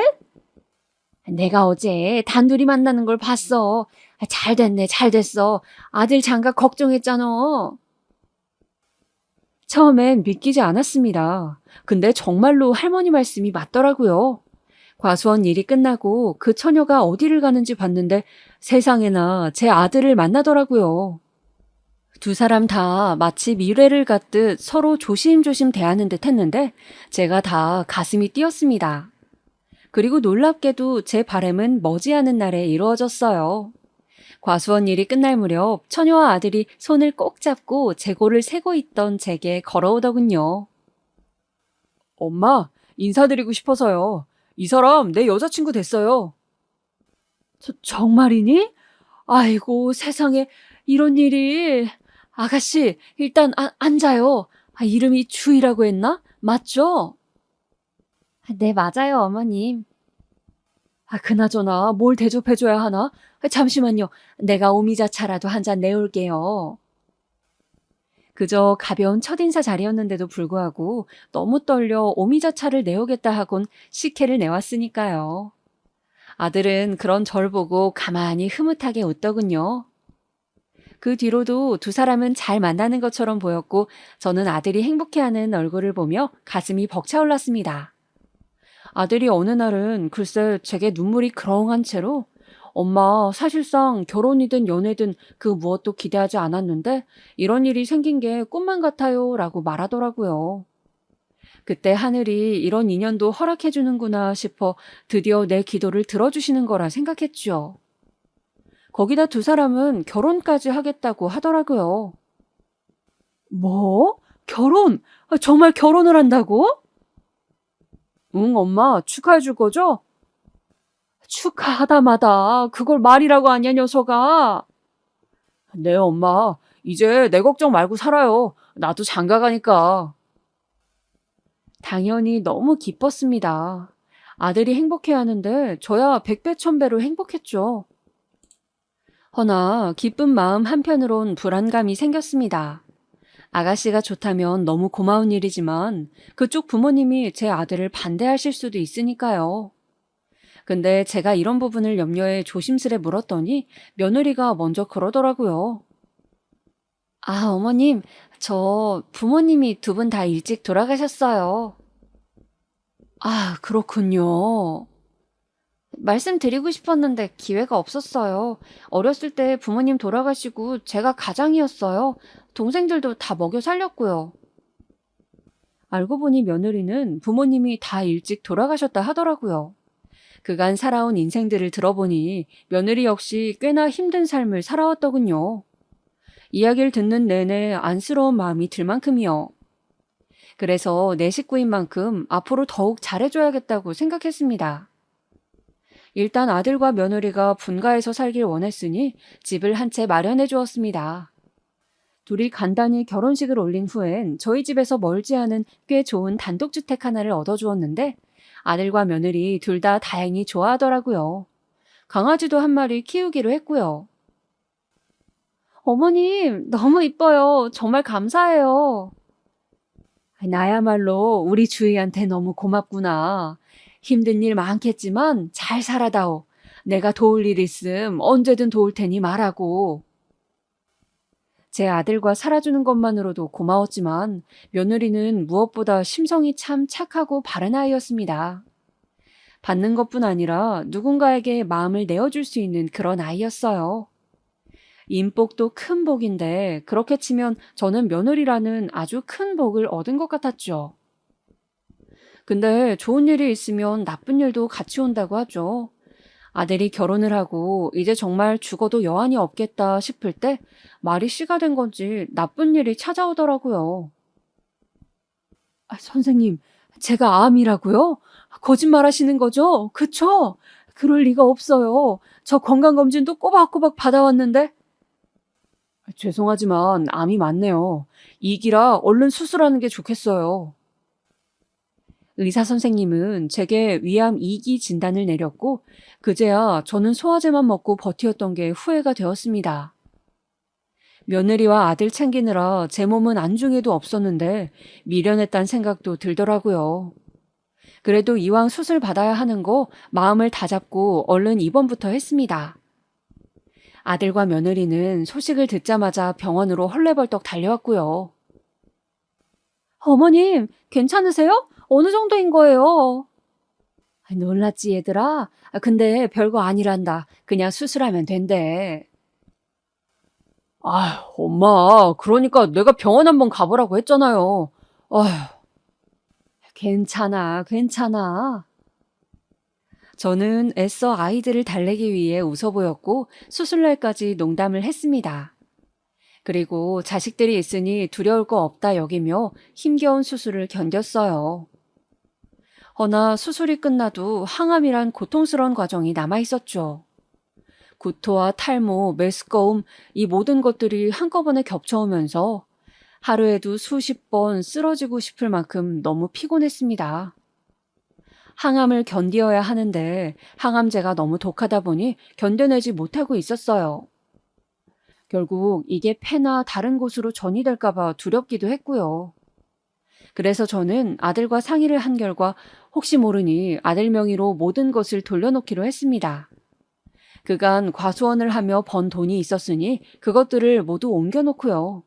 내가 어제 단둘이 만나는 걸 봤어. 잘 됐네, 잘 됐어. 아들 장가 걱정했잖아. 처음엔 믿기지 않았습니다. 근데 정말로 할머니 말씀이 맞더라고요. 과수원 일이 끝나고 그 처녀가 어디를 가는지 봤는데 세상에나 제 아들을 만나더라고요. 두 사람 다 마치 미래를 갖듯 서로 조심조심 대하는 듯 했는데 제가 다 가슴이 뛰었습니다. 그리고 놀랍게도 제 바람은 머지않은 날에 이루어졌어요. 과수원 일이 끝날 무렵 처녀와 아들이 손을 꼭 잡고 재고를 세고 있던 제게 걸어오더군요. 엄마, 인사드리고 싶어서요. 이 사람 내 여자친구 됐어요. 정말이니? 아이고, 세상에 이런 일이. 아가씨, 일단 앉아요. 이름이 주희라고 했나? 맞죠? 네, 맞아요, 어머님. 그나저나 뭘 대접해줘야 하나? 잠시만요. 내가 오미자차라도 한 잔 내올게요. 그저 가벼운 첫인사 자리였는데도 불구하고 너무 떨려 오미자차를 내오겠다 하곤 식혜를 내왔으니까요. 아들은 그런 절 보고 가만히 흐뭇하게 웃더군요. 그 뒤로도 두 사람은 잘 만나는 것처럼 보였고 저는 아들이 행복해하는 얼굴을 보며 가슴이 벅차올랐습니다. 아들이 어느 날은 글쎄 제게 눈물이 그렁한 채로 엄마, 사실상 결혼이든 연애든 그 무엇도 기대하지 않았는데 이런 일이 생긴 게 꿈만 같아요 라고 말하더라고요. 그때 하늘이 이런 인연도 허락해주는구나 싶어 드디어 내 기도를 들어주시는 거라 생각했죠. 거기다 두 사람은 결혼까지 하겠다고 하더라고요. 뭐? 결혼? 정말 결혼을 한다고? 응, 엄마, 축하해줄 거죠? 축하하다마다 그걸 말이라고 하냐, 녀석아. 네, 엄마. 이제 내 걱정 말고 살아요. 나도 장가 가니까. 당연히 너무 기뻤습니다. 아들이 행복해 하는데 저야 백배 천배로 행복했죠. 허나 기쁜 마음 한편으론 불안감이 생겼습니다. 아가씨가 좋다면 너무 고마운 일이지만 그쪽 부모님이 제 아들을 반대하실 수도 있으니까요. 근데 제가 이런 부분을 염려해 조심스레 물었더니 며느리가 먼저 그러더라고요. 아, 어머님, 저 부모님이 두 분 다 일찍 돌아가셨어요. 아, 그렇군요. 말씀드리고 싶었는데 기회가 없었어요. 어렸을 때 부모님 돌아가시고 제가 가장이었어요. 동생들도 다 먹여 살렸고요. 알고 보니 며느리는 부모님이 다 일찍 돌아가셨다 하더라고요. 그간 살아온 인생들을 들어보니 며느리 역시 꽤나 힘든 삶을 살아왔더군요. 이야기를 듣는 내내 안쓰러운 마음이 들 만큼이요. 그래서 내 식구인 만큼 앞으로 더욱 잘해줘야겠다고 생각했습니다. 일단 아들과 며느리가 분가해서 살길 원했으니 집을 한 채 마련해 주었습니다. 둘이 간단히 결혼식을 올린 후엔 저희 집에서 멀지 않은 꽤 좋은 단독주택 하나를 얻어주었는데 아들과 며느리 둘 다 다행히 좋아하더라고요. 강아지도 한 마리 키우기로 했고요. 어머님, 너무 이뻐요. 정말 감사해요. 나야말로 우리 주희한테 너무 고맙구나. 힘든 일 많겠지만 잘 살아다오. 내가 도울 일 있음 언제든 도울 테니 말하고. 제 아들과 살아주는 것만으로도 고마웠지만 며느리는 무엇보다 심성이 참 착하고 바른 아이였습니다. 받는 것뿐 아니라 누군가에게 마음을 내어줄 수 있는 그런 아이였어요. 인복도 큰 복인데 그렇게 치면 저는 며느리라는 아주 큰 복을 얻은 것 같았죠. 근데 좋은 일이 있으면 나쁜 일도 같이 온다고 하죠. 아들이 결혼을 하고 이제 정말 죽어도 여한이 없겠다 싶을 때 말이 씨가 된 건지 나쁜 일이 찾아오더라고요. 아, 선생님, 제가 암이라고요? 거짓말 하시는 거죠? 그쵸? 그럴 리가 없어요. 저 건강검진도 꼬박꼬박 받아왔는데. 죄송하지만 암이 맞네요. 이기라 얼른 수술하는 게 좋겠어요. 의사 선생님은 제게 위암 2기 진단을 내렸고 그제야 저는 소화제만 먹고 버티었던 게 후회가 되었습니다. 며느리와 아들 챙기느라 제 몸은 안중에도 없었는데 미련했단 생각도 들더라고요. 그래도 이왕 수술 받아야 하는 거 마음을 다잡고 얼른 입원부터 했습니다. 아들과 며느리는 소식을 듣자마자 병원으로 헐레벌떡 달려왔고요. 어머님, 괜찮으세요? 어느 정도인 거예요? 놀랐지, 얘들아? 근데 별거 아니란다. 그냥 수술하면 된대. 아, 엄마, 그러니까 내가 병원 한번 가보라고 했잖아요. 아휴, 괜찮아, 괜찮아. 저는 애써 아이들을 달래기 위해 웃어 보였고 수술날까지 농담을 했습니다. 그리고 자식들이 있으니 두려울 거 없다 여기며 힘겨운 수술을 견뎠어요. 허나 수술이 끝나도 항암이란 고통스러운 과정이 남아 있었죠. 구토와 탈모, 메스꺼움, 이 모든 것들이 한꺼번에 겹쳐오면서 하루에도 수십 번 쓰러지고 싶을 만큼 너무 피곤했습니다. 항암을 견디어야 하는데 항암제가 너무 독하다 보니 견뎌내지 못하고 있었어요. 결국 이게 폐나 다른 곳으로 전이될까봐 두렵기도 했고요. 그래서 저는 아들과 상의를 한 결과 혹시 모르니 아들 명의로 모든 것을 돌려놓기로 했습니다. 그간 과수원을 하며 번 돈이 있었으니 그것들을 모두 옮겨놓고요.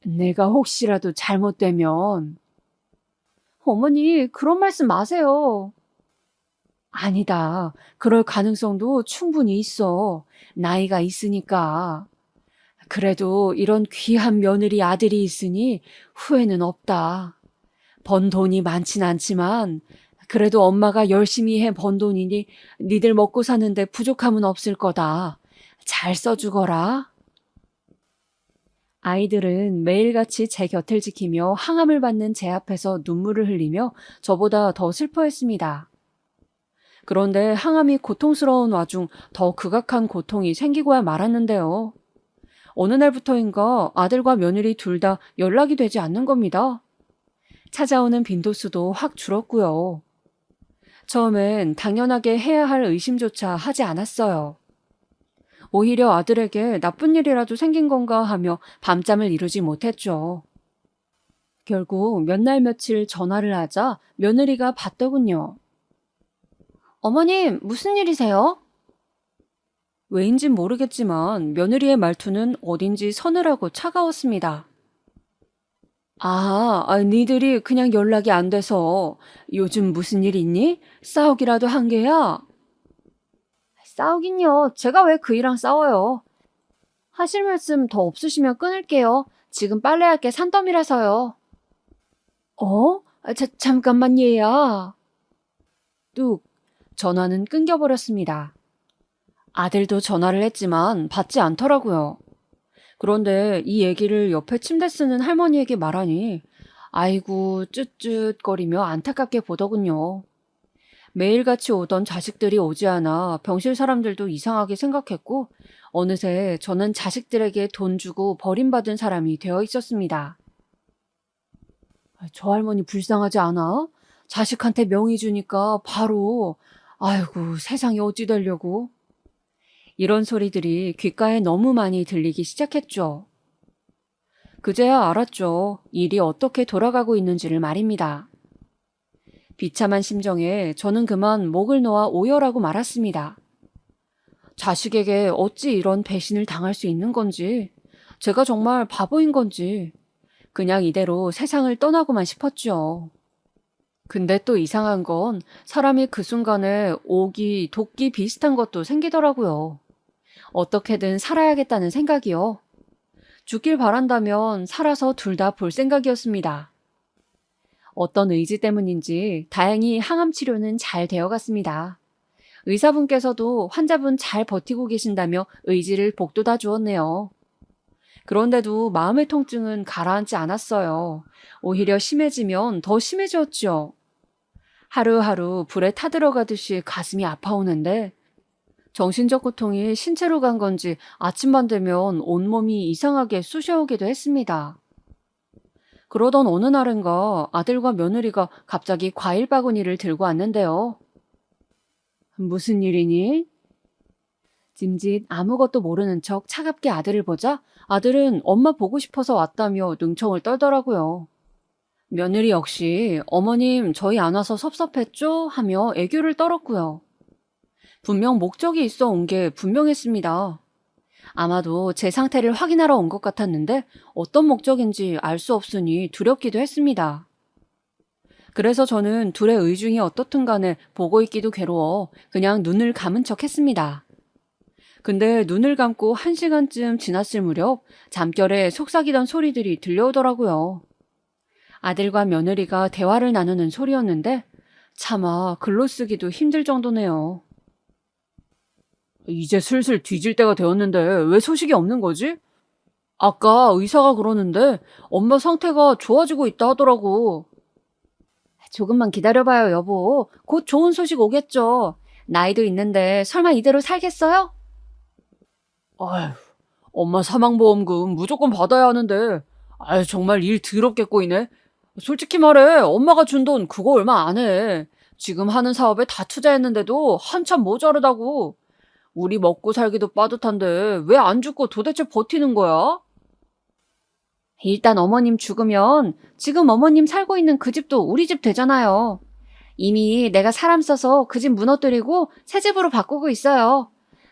내가 혹시라도 잘못되면... 어머니, 그런 말씀 마세요. 아니다. 그럴 가능성도 충분히 있어. 나이가 있으니까. 그래도 이런 귀한 며느리 아들이 있으니 후회는 없다. 번 돈이 많진 않지만 그래도 엄마가 열심히 해 번 돈이니 니들 먹고 사는데 부족함은 없을 거다. 잘 써주거라. 아이들은 매일같이 제 곁을 지키며 항암을 받는 제 앞에서 눈물을 흘리며 저보다 더 슬퍼했습니다. 그런데 항암이 고통스러운 와중 더 극악한 고통이 생기고야 말았는데요. 어느 날부터인가 아들과 며느리 둘 다 연락이 되지 않는 겁니다. 찾아오는 빈도수도 확 줄었고요. 처음엔 당연하게 해야 할 의심조차 하지 않았어요. 오히려 아들에게 나쁜 일이라도 생긴 건가 하며 밤잠을 이루지 못했죠. 결국 몇 날 며칠 전화를 하자 며느리가 받더군요. 어머님, 무슨 일이세요? 왜인진 모르겠지만 며느리의 말투는 어딘지 서늘하고 차가웠습니다. 니들이 그냥 연락이 안 돼서 요즘 무슨 일 있니? 싸우기라도 한 게야? 싸우긴요. 제가 왜 그이랑 싸워요? 하실 말씀 더 없으시면 끊을게요. 지금 빨래할 게 산더미라서요. 잠깐만 얘야. 뚝. 전화는 끊겨버렸습니다. 아들도 전화를 했지만 받지 않더라고요. 그런데 이 얘기를 옆에 침대 쓰는 할머니에게 말하니 아이고 쯧쯧거리며 안타깝게 보더군요. 매일같이 오던 자식들이 오지 않아 병실 사람들도 이상하게 생각했고 어느새 저는 자식들에게 돈 주고 버림받은 사람이 되어 있었습니다. 저 할머니 불쌍하지 않아? 자식한테 명의 주니까 바로 아이고 세상이 어찌 되려고. 이런 소리들이 귓가에 너무 많이 들리기 시작했죠. 그제야 알았죠. 일이 어떻게 돌아가고 있는지를 말입니다. 비참한 심정에 저는 그만 목을 놓아 오열하고 말았습니다. 자식에게 어찌 이런 배신을 당할 수 있는 건지, 제가 정말 바보인 건지, 그냥 이대로 세상을 떠나고만 싶었죠. 근데 또 이상한 건 사람이 그 순간에 오기, 돕기 비슷한 것도 생기더라고요. 어떻게든 살아야겠다는 생각이요. 죽길 바란다면 살아서 둘 다 볼 생각이었습니다. 어떤 의지 때문인지 다행히 항암 치료는 잘 되어갔습니다. 의사분께서도 환자분 잘 버티고 계신다며 의지를 복돋아 주었네요. 그런데도 마음의 통증은 가라앉지 않았어요. 오히려 심해지면 더 심해졌죠. 하루하루 불에 타들어가듯이 가슴이 아파오는데 정신적 고통이 신체로 간 건지 아침만 되면 온몸이 이상하게 쑤셔오기도 했습니다. 그러던 어느 날인가 아들과 며느리가 갑자기 과일 바구니를 들고 왔는데요. 무슨 일이니? 짐짓 아무것도 모르는 척 차갑게 아들을 보자 아들은 엄마 보고 싶어서 왔다며 능청을 떨더라고요. 며느리 역시 어머님 저희 안 와서 섭섭했죠? 하며 애교를 떨었고요. 분명 목적이 있어 온 게 분명했습니다. 아마도 제 상태를 확인하러 온 것 같았는데 어떤 목적인지 알 수 없으니 두렵기도 했습니다. 그래서 저는 둘의 의중이 어떻든 간에 보고 있기도 괴로워 그냥 눈을 감은 척 했습니다. 근데 눈을 감고 1시간쯤 지났을 무렵 잠결에 속삭이던 소리들이 들려오더라고요. 아들과 며느리가 대화를 나누는 소리였는데 차마 글로 쓰기도 힘들 정도네요. 이제 슬슬 뒤질 때가 되었는데 왜 소식이 없는 거지? 아까 의사가 그러는데 엄마 상태가 좋아지고 있다 하더라고. 조금만 기다려봐요, 여보. 곧 좋은 소식 오겠죠. 나이도 있는데 설마 이대로 살겠어요? 아휴, 엄마 사망보험금 무조건 받아야 하는데 정말 일 더럽게 꼬이네. 솔직히 말해 엄마가 준 돈 그거 얼마 안 해. 지금 하는 사업에 다 투자했는데도 한참 모자르다고. 우리 먹고 살기도 빠듯한데 왜 안 죽고 도대체 버티는 거야? 일단 어머님 죽으면 지금 어머님 살고 있는 그 집도 우리 집 되잖아요. 이미 내가 사람 써서 그 집 무너뜨리고 새 집으로 바꾸고 있어요.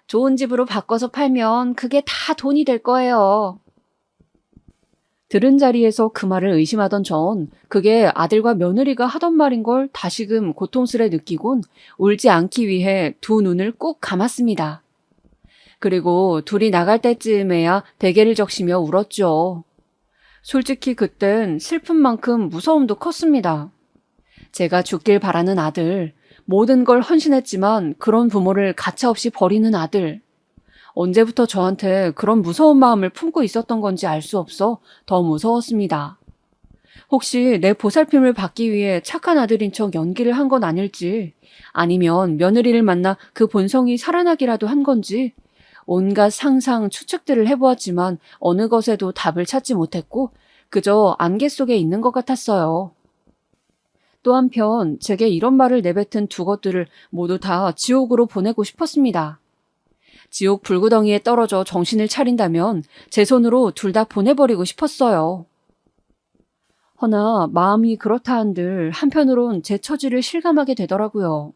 좋은 집으로 바꿔서 팔면 그게 다 돈이 될 거예요. 들은 자리에서 그 말을 의심하던 전 그게 아들과 며느리가 하던 말인 걸 다시금 고통스레 느끼곤 울지 않기 위해 두 눈을 꾹 감았습니다. 그리고 둘이 나갈 때쯤에야 베개를 적시며 울었죠. 솔직히 그땐 슬픈 만큼 무서움도 컸습니다. 제가 죽길 바라는 아들, 모든 걸 헌신했지만 그런 부모를 가차없이 버리는 아들. 언제부터 저한테 그런 무서운 마음을 품고 있었던 건지 알 수 없어 더 무서웠습니다. 혹시 내 보살핌을 받기 위해 착한 아들인 척 연기를 한 건 아닐지, 아니면 며느리를 만나 그 본성이 살아나기라도 한 건지, 온갖 상상, 추측들을 해보았지만 어느 것에도 답을 찾지 못했고 그저 안개 속에 있는 것 같았어요. 또 한편 제게 이런 말을 내뱉은 두 것들을 모두 다 지옥으로 보내고 싶었습니다. 지옥 불구덩이에 떨어져 정신을 차린다면 제 손으로 둘 다 보내버리고 싶었어요. 허나 마음이 그렇다 한들 한편으론 제 처지를 실감하게 되더라고요.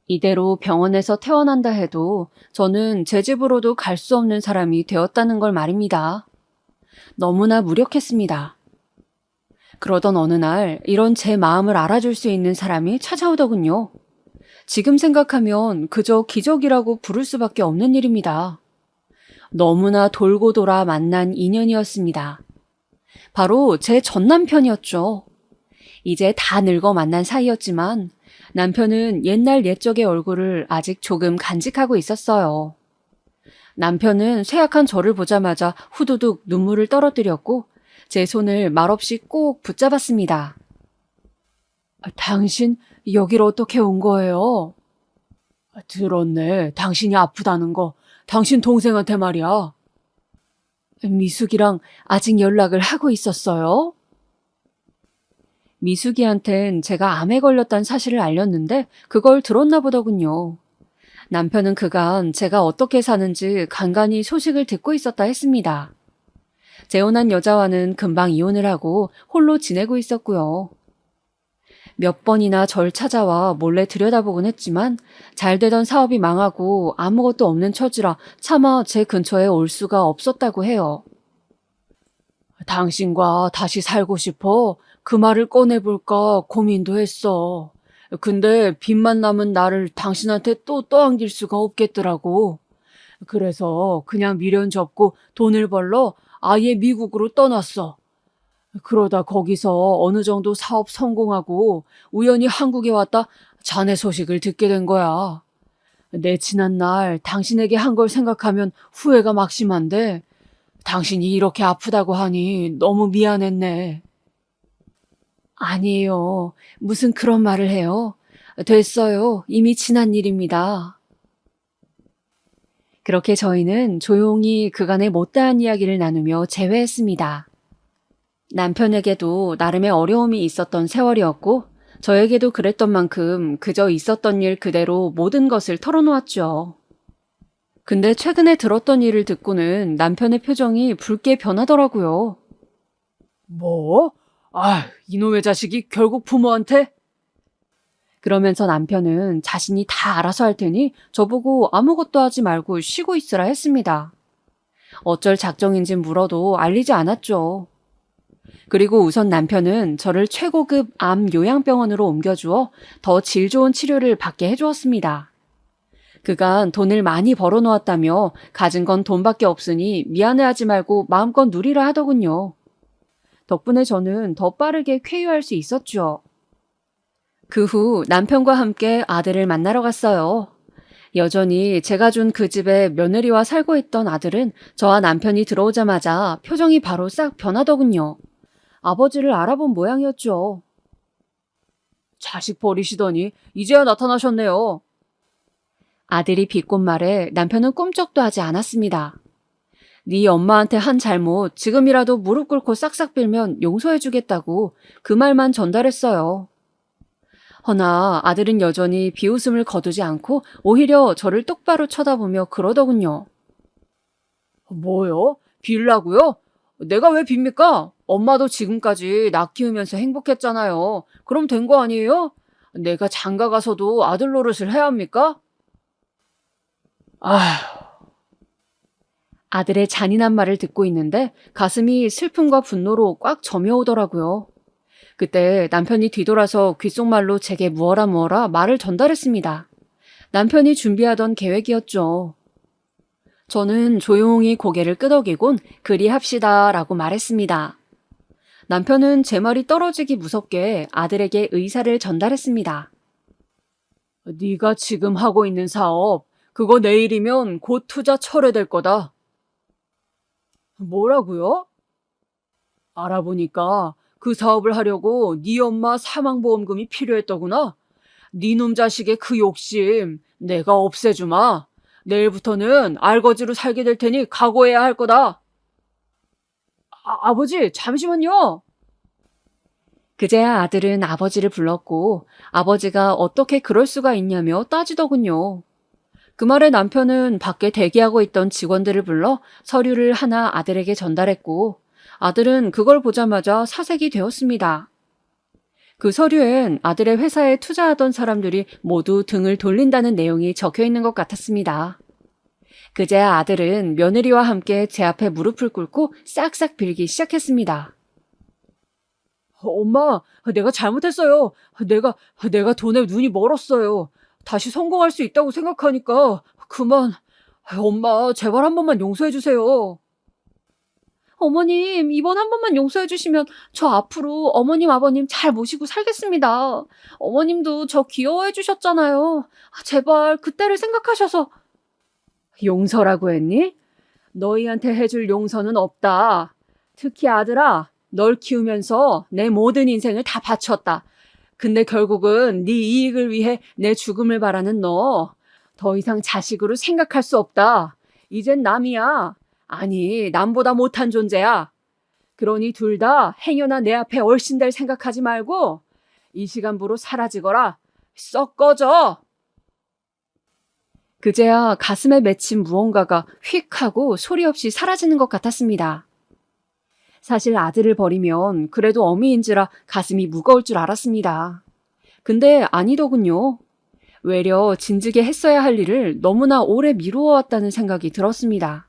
이대로 병원에서 퇴원한다 해도 저는 제 집으로도 갈 수 없는 사람이 되었다는 걸 말입니다. 너무나 무력했습니다. 그러던 어느 날 이런 제 마음을 알아줄 수 있는 사람이 찾아오더군요. 지금 생각하면 그저 기적이라고 부를 수밖에 없는 일입니다. 너무나 돌고 돌아 만난 인연이었습니다. 바로 제 전 남편이었죠. 이제 다 늙어 만난 사이였지만 남편은 옛날 옛적의 얼굴을 아직 조금 간직하고 있었어요. 남편은 쇠약한 저를 보자마자 후두둑 눈물을 떨어뜨렸고 제 손을 말없이 꼭 붙잡았습니다. 당신 여길 어떻게 온 거예요? 들었네. 당신이 아프다는 거. 당신 동생한테 말이야. 미숙이랑 아직 연락을 하고 있었어요? 미숙이한텐 제가 암에 걸렸다는 사실을 알렸는데 그걸 들었나 보더군요. 남편은 그간 제가 어떻게 사는지 간간히 소식을 듣고 있었다 했습니다. 재혼한 여자와는 금방 이혼을 하고 홀로 지내고 있었고요. 몇 번이나 절 찾아와 몰래 들여다보곤 했지만 잘 되던 사업이 망하고 아무것도 없는 처지라 차마 제 근처에 올 수가 없었다고 해요. 당신과 다시 살고 싶어 그 말을 꺼내볼까 고민도 했어. 근데 빚만 남은 나를 당신한테 또 떠안길 수가 없겠더라고. 그래서 그냥 미련 접고 돈을 벌러 아예 미국으로 떠났어. 그러다 거기서 어느 정도 사업 성공하고 우연히 한국에 왔다 자네 소식을 듣게 된 거야. 내 지난 날 당신에게 한 걸 생각하면 후회가 막심한데 당신이 이렇게 아프다고 하니 너무 미안했네. 아니에요. 무슨 그런 말을 해요. 됐어요. 이미 지난 일입니다. 그렇게 저희는 조용히 그간의 못다한 이야기를 나누며 재회했습니다. 남편에게도 나름의 어려움이 있었던 세월이었고 저에게도 그랬던 만큼 그저 있었던 일 그대로 모든 것을 털어놓았죠. 근데 최근에 들었던 일을 듣고는 남편의 표정이 붉게 변하더라고요. 뭐? 이놈의 자식이 결국 부모한테? 그러면서 남편은 자신이 다 알아서 할 테니 저보고 아무것도 하지 말고 쉬고 있으라 했습니다. 어쩔 작정인지 물어도 알리지 않았죠. 그리고 우선 남편은 저를 최고급 암 요양병원으로 옮겨주어 더 질 좋은 치료를 받게 해주었습니다. 그간 돈을 많이 벌어놓았다며 가진 건 돈밖에 없으니 미안해하지 말고 마음껏 누리라 하더군요. 덕분에 저는 더 빠르게 쾌유할 수 있었죠. 그 후 남편과 함께 아들을 만나러 갔어요. 여전히 제가 준 그 집에 며느리와 살고 있던 아들은 저와 남편이 들어오자마자 표정이 바로 싹 변하더군요. 아버지를 알아본 모양이었죠. 자식 버리시더니 이제야 나타나셨네요. 아들이 비꼰 말에 남편은 꿈쩍도 하지 않았습니다. 네 엄마한테 한 잘못 지금이라도 무릎 꿇고 싹싹 빌면 용서해주겠다고 그 말만 전달했어요. 허나 아들은 여전히 비웃음을 거두지 않고 오히려 저를 똑바로 쳐다보며 그러더군요. 뭐요? 빌라고요? 내가 왜 빕니까? 엄마도 지금까지 나 키우면서 행복했잖아요. 그럼 된 거 아니에요? 내가 장가 가서도 아들 노릇을 해야 합니까? 아들의 잔인한 말을 듣고 있는데 가슴이 슬픔과 분노로 꽉 저며오더라고요. 그때 남편이 뒤돌아서 귓속말로 제게 무어라 말을 전달했습니다. 남편이 준비하던 계획이었죠. 저는 조용히 고개를 끄덕이곤 그리합시다 라고 말했습니다. 남편은 제 말이 떨어지기 무섭게 아들에게 의사를 전달했습니다. 네가 지금 하고 있는 사업, 그거 내일이면 곧 투자 철회될 거다. 뭐라고요? 알아보니까 그 사업을 하려고 네 엄마 사망보험금이 필요했더구나. 네 놈 자식의 그 욕심 내가 없애주마. 내일부터는 알거지로 살게 될 테니 각오해야 할 거다. 아버지, 잠시만요. 그제야 아들은 아버지를 불렀고 아버지가 어떻게 그럴 수가 있냐며 따지더군요. 그 말에 남편은 밖에 대기하고 있던 직원들을 불러 서류를 하나 아들에게 전달했고 아들은 그걸 보자마자 사색이 되었습니다. 그 서류엔 아들의 회사에 투자하던 사람들이 모두 등을 돌린다는 내용이 적혀 있는 것 같았습니다. 그제야 아들은 며느리와 함께 제 앞에 무릎을 꿇고 싹싹 빌기 시작했습니다. 엄마, 내가 잘못했어요. 내가 돈에 눈이 멀었어요. 다시 성공할 수 있다고 생각하니까 그만. 엄마, 제발 한 번만 용서해 주세요. 어머님, 이번 한 번만 용서해 주시면 저 앞으로 어머님, 아버님 잘 모시고 살겠습니다. 어머님도 저 귀여워해 주셨잖아요. 제발 그때를 생각하셔서. 용서라고 했니? 너희한테 해줄 용서는 없다. 특히 아들아, 널 키우면서 내 모든 인생을 다 바쳤다. 근데 결국은 네 이익을 위해 내 죽음을 바라는 너. 더 이상 자식으로 생각할 수 없다. 이젠 남이야. 아니, 남보다 못한 존재야. 그러니 둘 다 행여나 내 앞에 얼씬될 생각하지 말고 이 시간부로 사라지거라. 썩 꺼져. 그제야 가슴에 맺힌 무언가가 휙 하고 소리 없이 사라지는 것 같았습니다. 사실 아들을 버리면 그래도 어미인지라 가슴이 무거울 줄 알았습니다. 근데 아니더군요. 외려 진즉에 했어야 할 일을 너무나 오래 미루어왔다는 생각이 들었습니다.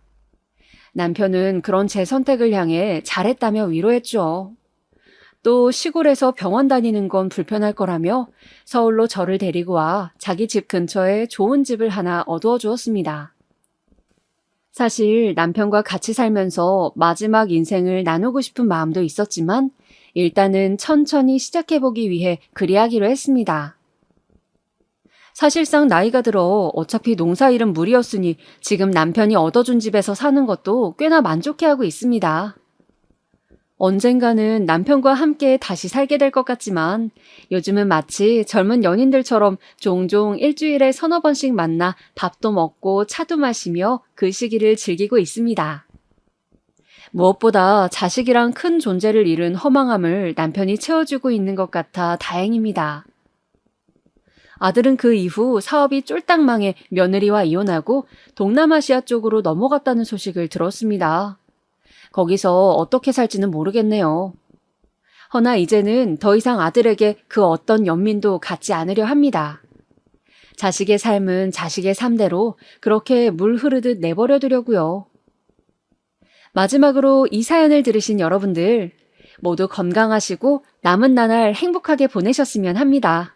남편은 그런 제 선택을 향해 잘했다며 위로했죠. 또 시골에서 병원 다니는 건 불편할 거라며 서울로 저를 데리고 와 자기 집 근처에 좋은 집을 하나 얻어 주었습니다. 사실 남편과 같이 살면서 마지막 인생을 나누고 싶은 마음도 있었지만 일단은 천천히 시작해보기 위해 그리하기로 했습니다. 사실상 나이가 들어 어차피 농사일은 무리였으니 지금 남편이 얻어준 집에서 사는 것도 꽤나 만족해하고 있습니다. 언젠가는 남편과 함께 다시 살게 될 것 같지만 요즘은 마치 젊은 연인들처럼 종종 일주일에 서너 번씩 만나 밥도 먹고 차도 마시며 그 시기를 즐기고 있습니다. 무엇보다 자식이랑 큰 존재를 잃은 허망함을 남편이 채워주고 있는 것 같아 다행입니다. 아들은 그 이후 사업이 쫄딱 망해 며느리와 이혼하고 동남아시아 쪽으로 넘어갔다는 소식을 들었습니다. 거기서 어떻게 살지는 모르겠네요. 허나 이제는 더 이상 아들에게 그 어떤 연민도 갖지 않으려 합니다. 자식의 삶은 자식의 삶대로 그렇게 물 흐르듯 내버려 두려고요. 마지막으로 이 사연을 들으신 여러분들 모두 건강하시고 남은 나날 행복하게 보내셨으면 합니다.